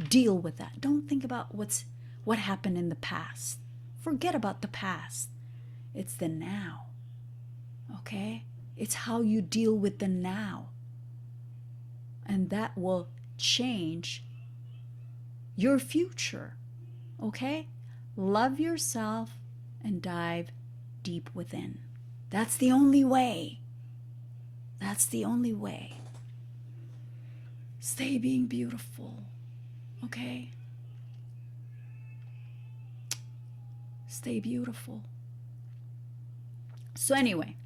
deal with that. Don't think about what happened in the past. Forget about the past. It's the now, okay? It's how you deal with the now. And that will change your future, okay? Love yourself and dive deep within. That's the only way. That's the only way. Stay being beautiful, okay? Stay beautiful. So anyway,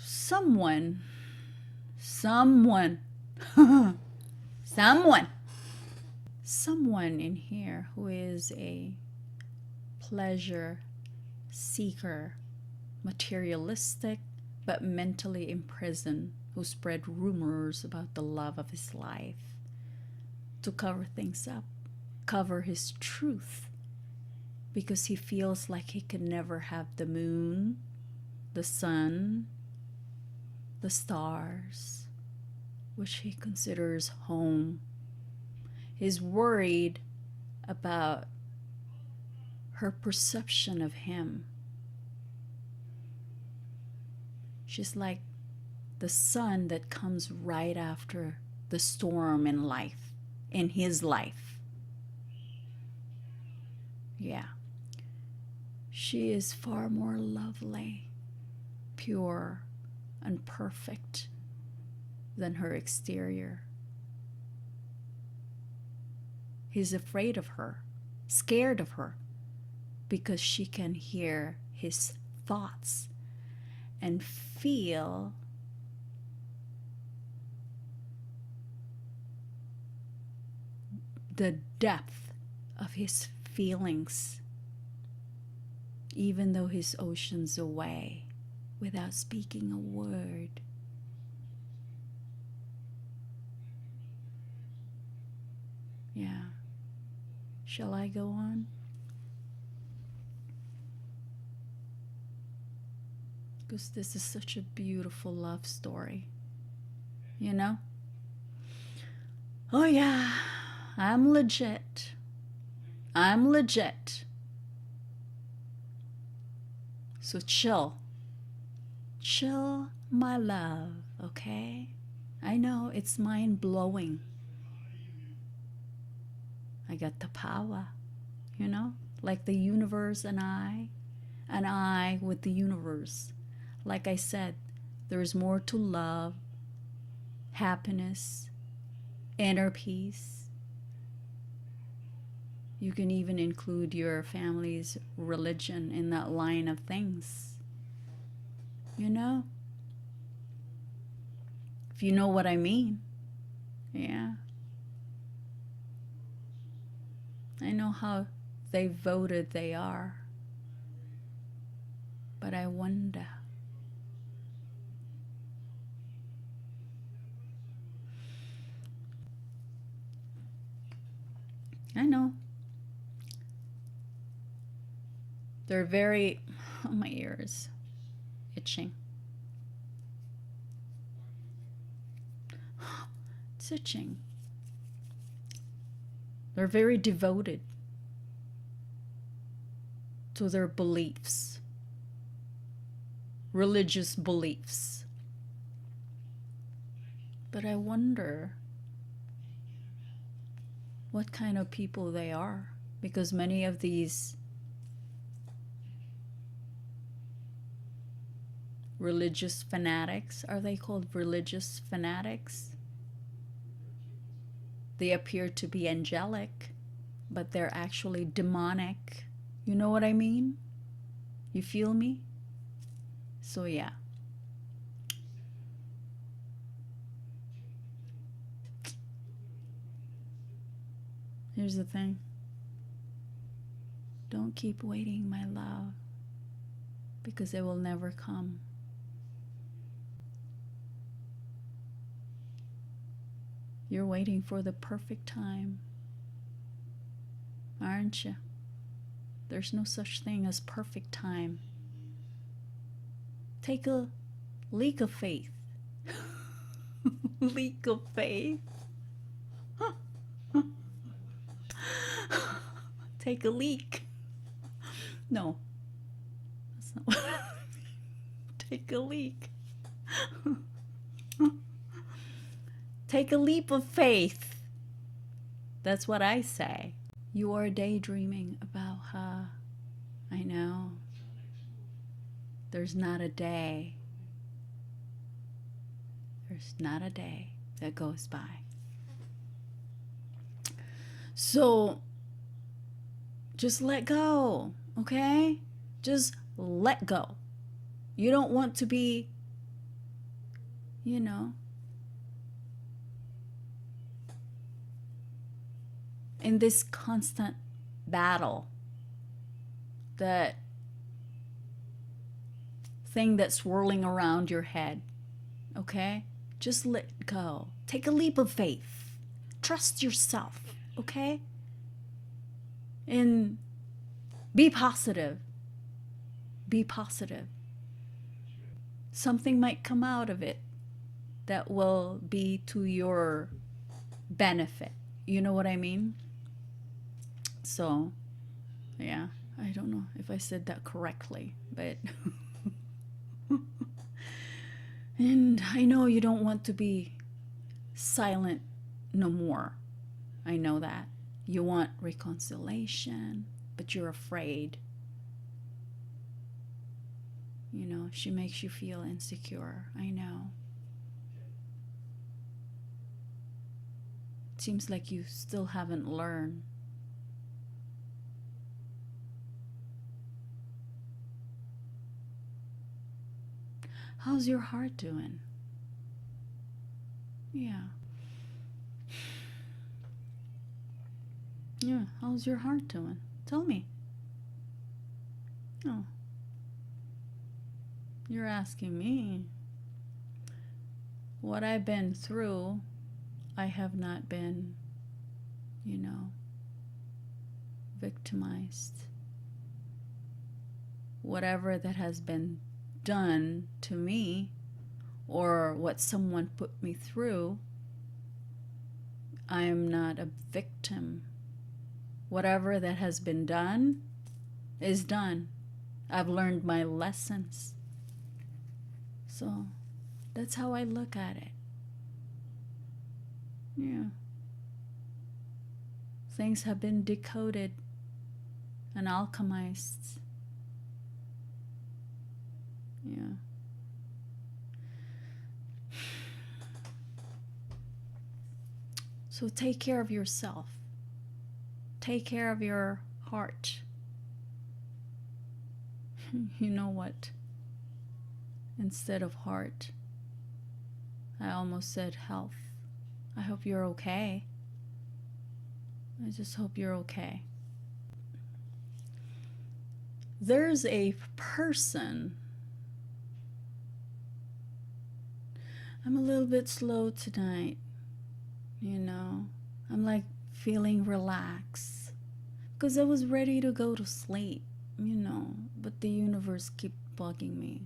someone in here who is a pleasure seeker, materialistic but mentally imprisoned, who spread rumors about the love of his life to cover things up, cover his truth, because he feels like he could never have the moon, the sun, the stars, which he considers home. He's worried about her perception of him. She's like the sun that comes right after the storm in life, in his life. Yeah. She is far more lovely, pure, and perfect than her exterior. He's afraid of her, scared of her, because she can hear his thoughts and feel the depth of his feelings, even though he's oceans away, without speaking a word. Yeah. Shall I go on? Because this is such a beautiful love story. Oh yeah, I'm legit. So chill. Chill, my love, okay? I know it's mind-blowing. I got the power, like the universe and I with the universe. Like I said, there's more to love happiness, inner peace. You can even include your family's religion in that line of things. You know? If you know what I mean. Yeah. I know how they voted they are. But I wonder. I know. They're very... Oh, my ears. Itching. It's itching. They're very devoted to their beliefs. Religious beliefs. But I wonder what kind of people they are, because many of these religious fanatics, are they called religious fanatics? They appear to be angelic, but they're actually demonic. You know what I mean? You feel me? So yeah. Here's the thing. Don't keep waiting, my love, because it will never come. You're waiting for the perfect time, aren't you? There's no such thing as perfect time. Take a leap of faith. Leap of faith. Take a leak. No, that's not what I mean. Take a leak. Take a leap of faith. That's what I say. You are daydreaming about her. I know. There's not a day. There's not a day that goes by. So, just let go, okay? Just let go. You don't want to be, you know, in this constant battle, that thing that's swirling around your head, okay? Just let go. Take a leap of faith. Trust yourself, okay? And be positive. Be positive. Something might come out of it that will be to your benefit. You know what I mean? So, yeah, I don't know if I said that correctly, but... And I know you don't want to be silent no more. I know that. You want reconciliation, but you're afraid. You know, she makes you feel insecure. I know. It seems like you still haven't learned. How's your heart doing? Yeah. Yeah, how's your heart doing? Tell me. Oh. You're asking me. What I've been through, I have not been, you know, victimized. Whatever that has been done to me, or what someone put me through, I am not a victim. Whatever that has been done is done. I've learned my lessons. So that's how I look at it. Yeah. Things have been decoded and alchemized. Yeah. So take care of yourself. Take care of your heart. You know what? Instead of heart, I almost said health. I hope you're okay. I just hope you're okay. There's a person. I'm a little bit slow tonight. You know, I'm like feeling relaxed because I was ready to go to sleep, you know, but the universe keep bugging me.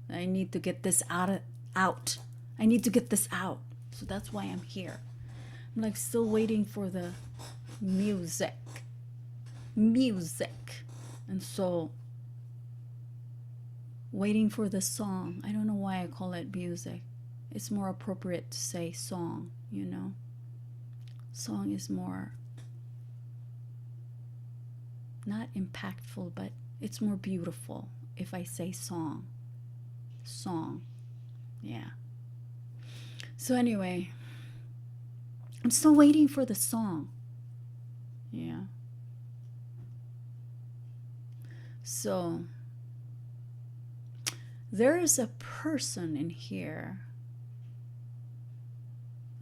I need to get this out. I need to get this out. So that's why I'm here. I'm like still waiting for the music. And so waiting for the song. I don't know why I call it music. It's more appropriate to say song, you know. Song is more not impactful, but it's more beautiful if I say song. Song. Yeah. So anyway, I'm still waiting for the song. Yeah. So there is a person in here.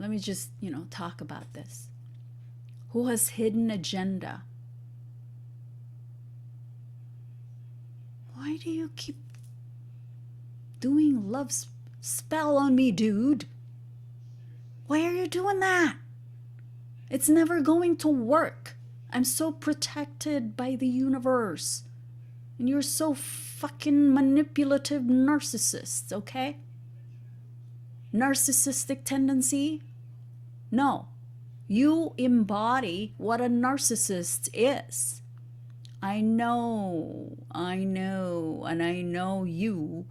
Let me just, you know, talk about this. Who has hidden agenda? Why do you keep doing love spell on me, dude? Why are you doing that? It's never going to work. I'm so protected by the universe. And you're so fucking manipulative narcissist, okay? Narcissistic tendency? No. You embody what a narcissist is. I know, and I know you,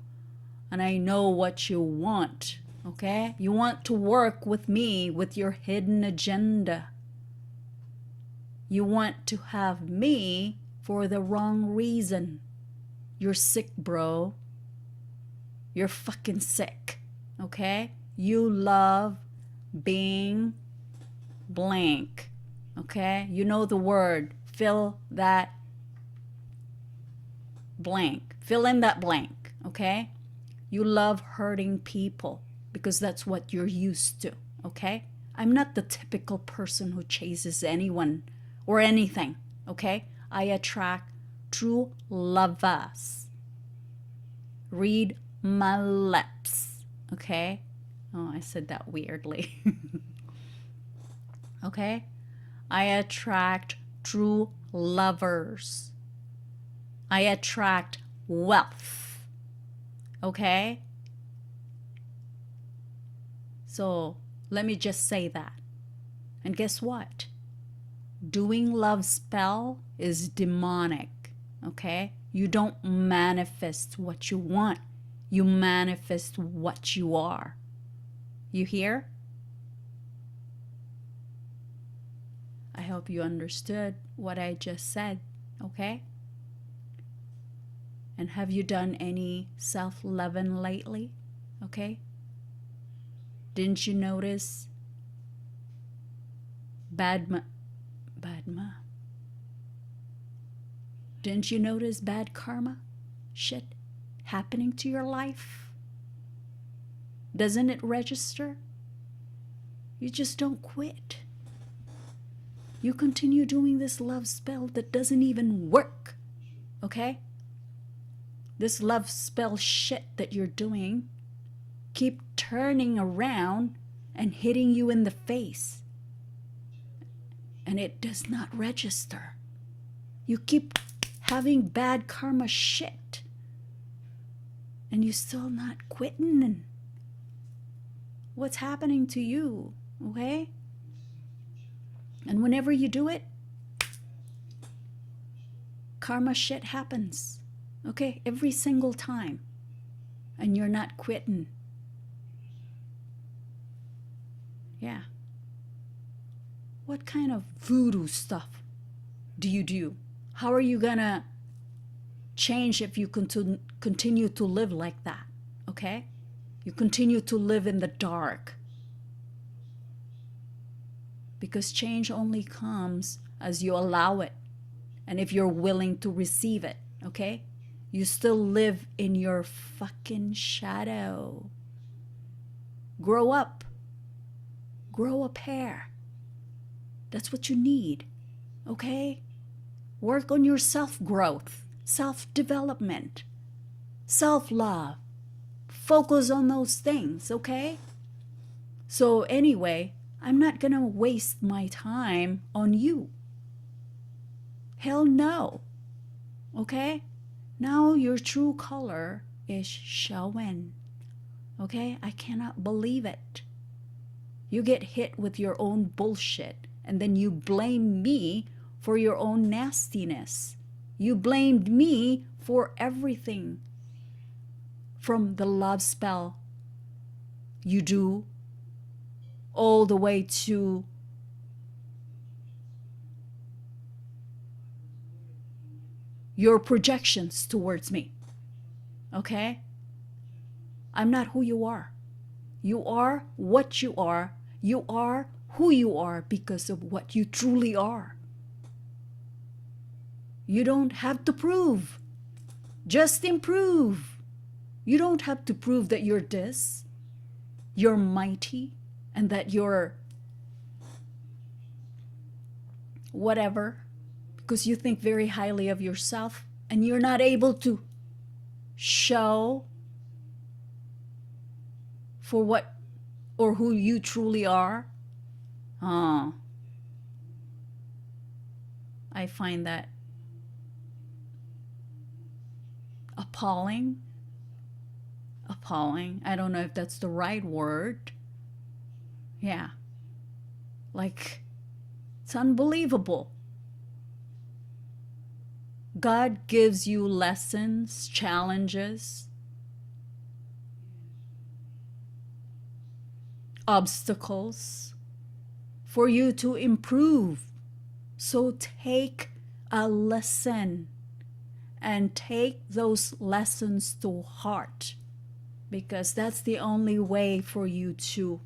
and I know what you want, okay? You want to work with me with your hidden agenda. You want to have me for the wrong reason. You're sick, bro. You're fucking sick, okay? You love being blank, okay? You know the word. Fill that blank. Fill in that blank, okay? You love hurting people because that's what you're used to, okay? I'm not the typical person who chases anyone or anything, okay? I attract true lovers. Read my lips, okay? Oh, I said that weirdly. Okay? I attract true lovers. I attract wealth. Okay? So let me just say that. And guess what? Doing love spell is demonic. Okay? You don't manifest what you want. You manifest what you are. You hear? I hope you understood what I just said. Okay? And have you done any self-loving lately? Okay? Didn't you notice Didn't you notice bad karma shit happening to your life? Doesn't it register? You just don't quit. You continue doing this love spell that doesn't even work. Okay? This love spell shit that you're doing keep turning around and hitting you in the face. And it does not register. You keep having bad karma shit. And you still not quitting. And what's happening to you? Okay? And whenever you do it, karma shit happens. Okay? Every single time. And you're not quitting. Yeah. What kind of voodoo stuff do you do? How are you gonna change if you continue to live like that? Okay? You continue to live in the dark. because change only comes as you allow it and if you're willing to receive it, okay? You still live in your fucking shadow. Grow up. Grow a pair. That's what you need, okay? Work on your self-growth, self-development, self-love. Focus on those things, okay? So anyway, I'm not gonna waste my time on you. Hell no. Okay? Now your true color is showing. Okay? I cannot believe it. You get hit with your own bullshit and then you blame me for your own nastiness. You blamed me for everything. From the love spell you do all the way to your projections towards me. Okay? I'm not who you are. You are what you are. You are who you are because of what you truly are. You don't have to prove. Just improve. You don't have to prove that you're this, you're mighty, and that you're whatever, because you think very highly of yourself and you're not able to show for what or who you truly are. I find that appalling. Appalling. I don't know if that's the right word. Yeah. Like, it's unbelievable. God gives you lessons, challenges, obstacles for you to improve. So take a lesson and take those lessons to heart, because that's the only way for you to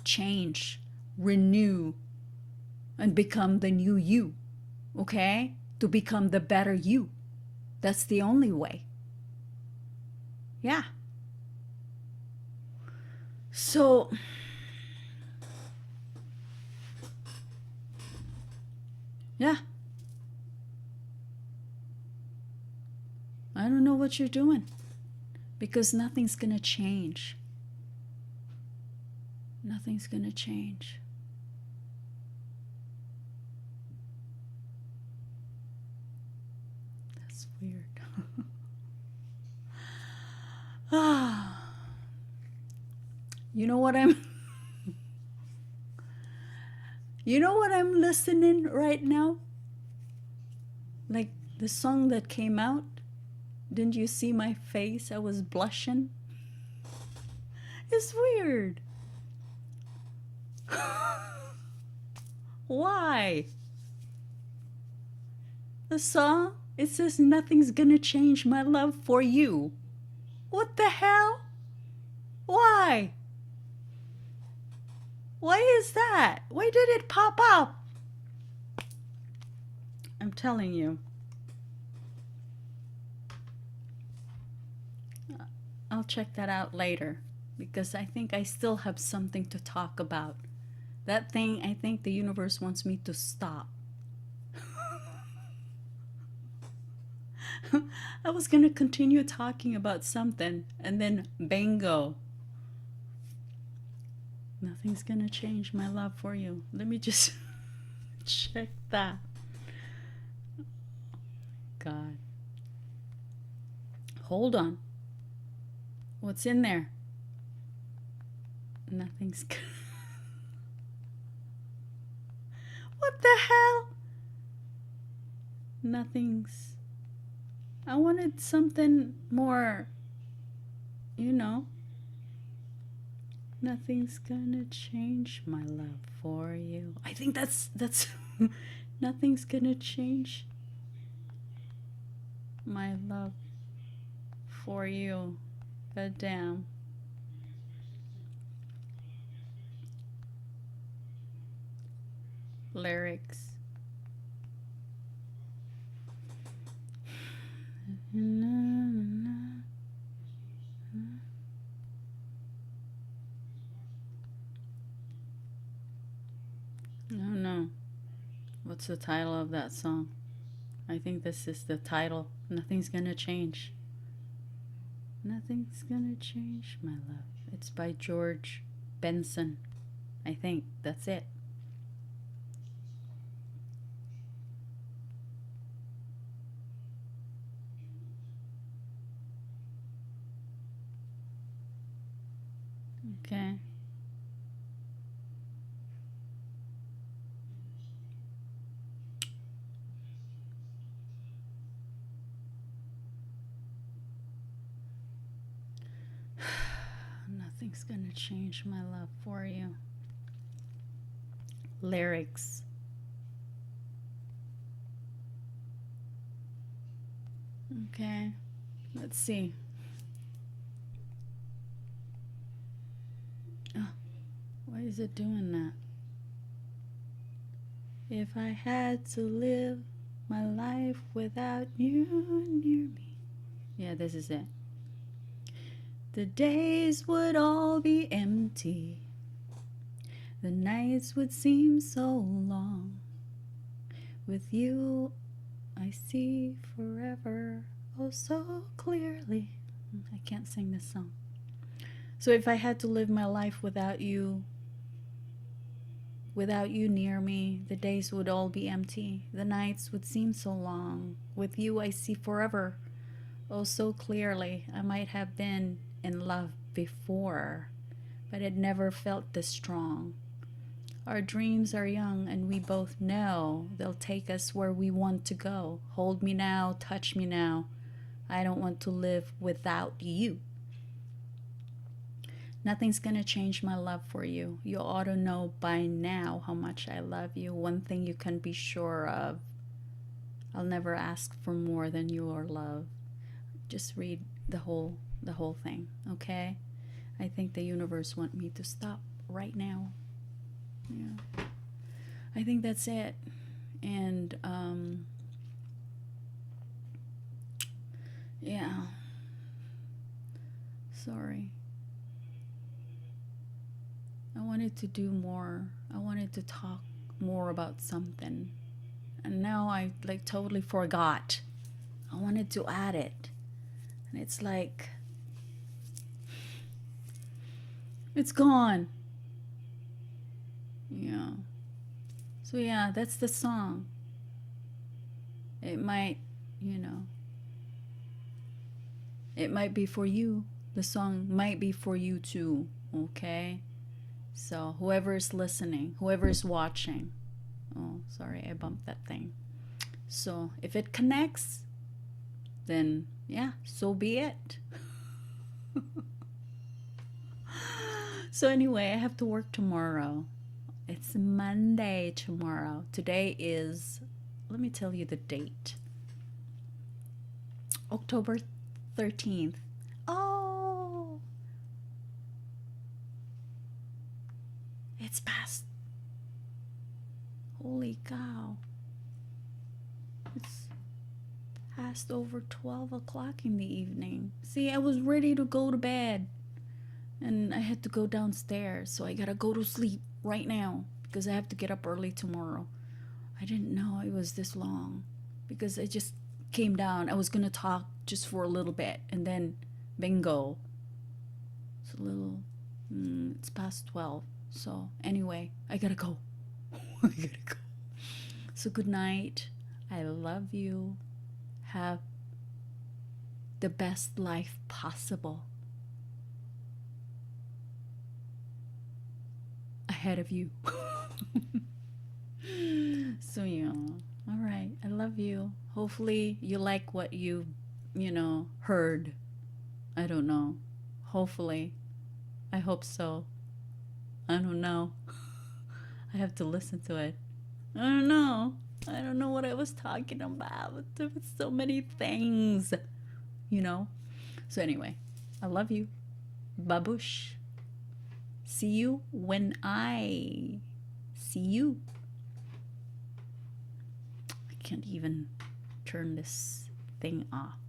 change, renew, and become the new you, okay? To become the better you. That's the only way. Yeah. So, yeah. I don't know what you're doing, because nothing's gonna change. Nothing's gonna change. That's weird. You know what I'm You know what I'm listening right now? Like the song that came out. Didn't you see my face? I was blushing. It's weird. Why? The song, it says nothing's gonna change my love for you. What the hell? Why? Why is that? Why did it pop up? I'm telling you. I'll check that out later, because I think I still have something to talk about. That thing, I think the universe wants me to stop. I was gonna continue talking about something, and then bingo. Nothing's gonna change my love for you. Let me just check that. God. Hold on. What's in there? Nothing's good. What the hell? Nothing's. I wanted something more, you know. Nothing's gonna change my love for you. I think that's nothing's gonna change my love for you. God damn. lyrics. I don't know. What's the title of that song? I think this is the title. Nothing's gonna change. Nothing's gonna change, my love. It's by George Benson. I think that's it. Okay. Nothing's gonna change my love for you. Lyrics. Okay. Let's see. Oh, why is it doing that? If I had to live my life without you near me. Yeah, this is it. The days would all be empty. The nights would seem so long. With you, I see forever, oh so clearly. I can't sing this song. So if I had to live my life without you near me, the days would all be empty. The nights would seem so long. With you, I see forever, oh so clearly. I might have been in love before, but it never felt this strong. Our dreams are young, and we both know they'll take us where we want to go. Hold me now, touch me now. I don't want to live without you. Nothing's gonna change my love for you. You ought to know by now how much I love you. One thing you can be sure of, I'll never ask for more than your love. Just read the whole thing, okay? I think the universe want me to stop right now. Yeah, I think that's it. And yeah, sorry. I wanted to do more. I wanted to talk more about something, and now I like totally forgot. I wanted to add it, and it's like it's gone. Yeah. So yeah, that's the song. It might, you know, it might be for you. The song might be for you too, okay? So whoever's listening, whoever's watching. Oh, sorry, I bumped that thing. So if it connects, then yeah, so be it. So anyway, I have to work tomorrow. It's Monday tomorrow. Today is, let me tell you the date. October 13th. Oh, it's past. Holy cow. It's past over 12 o'clock in the evening. See, I was ready to go to bed. And I had to go downstairs. So I gotta go to sleep right now because I have to get up early tomorrow. I didn't know it was this long because I just came down. I was gonna talk just for a little bit and then bingo. It's a little, it's past 12. So anyway, I gotta go. I gotta go. So good night. I love you. Have the best life possible ahead of you. So yeah, all right, I love you. Hopefully you like what you heard. I don't know. Hopefully. I hope so. I don't know. I have to listen to it. I don't know. I don't know what I was talking about. There was so many things, you know. So anyway, I love you. Babush. See you when I see you. can't even turn this thing off.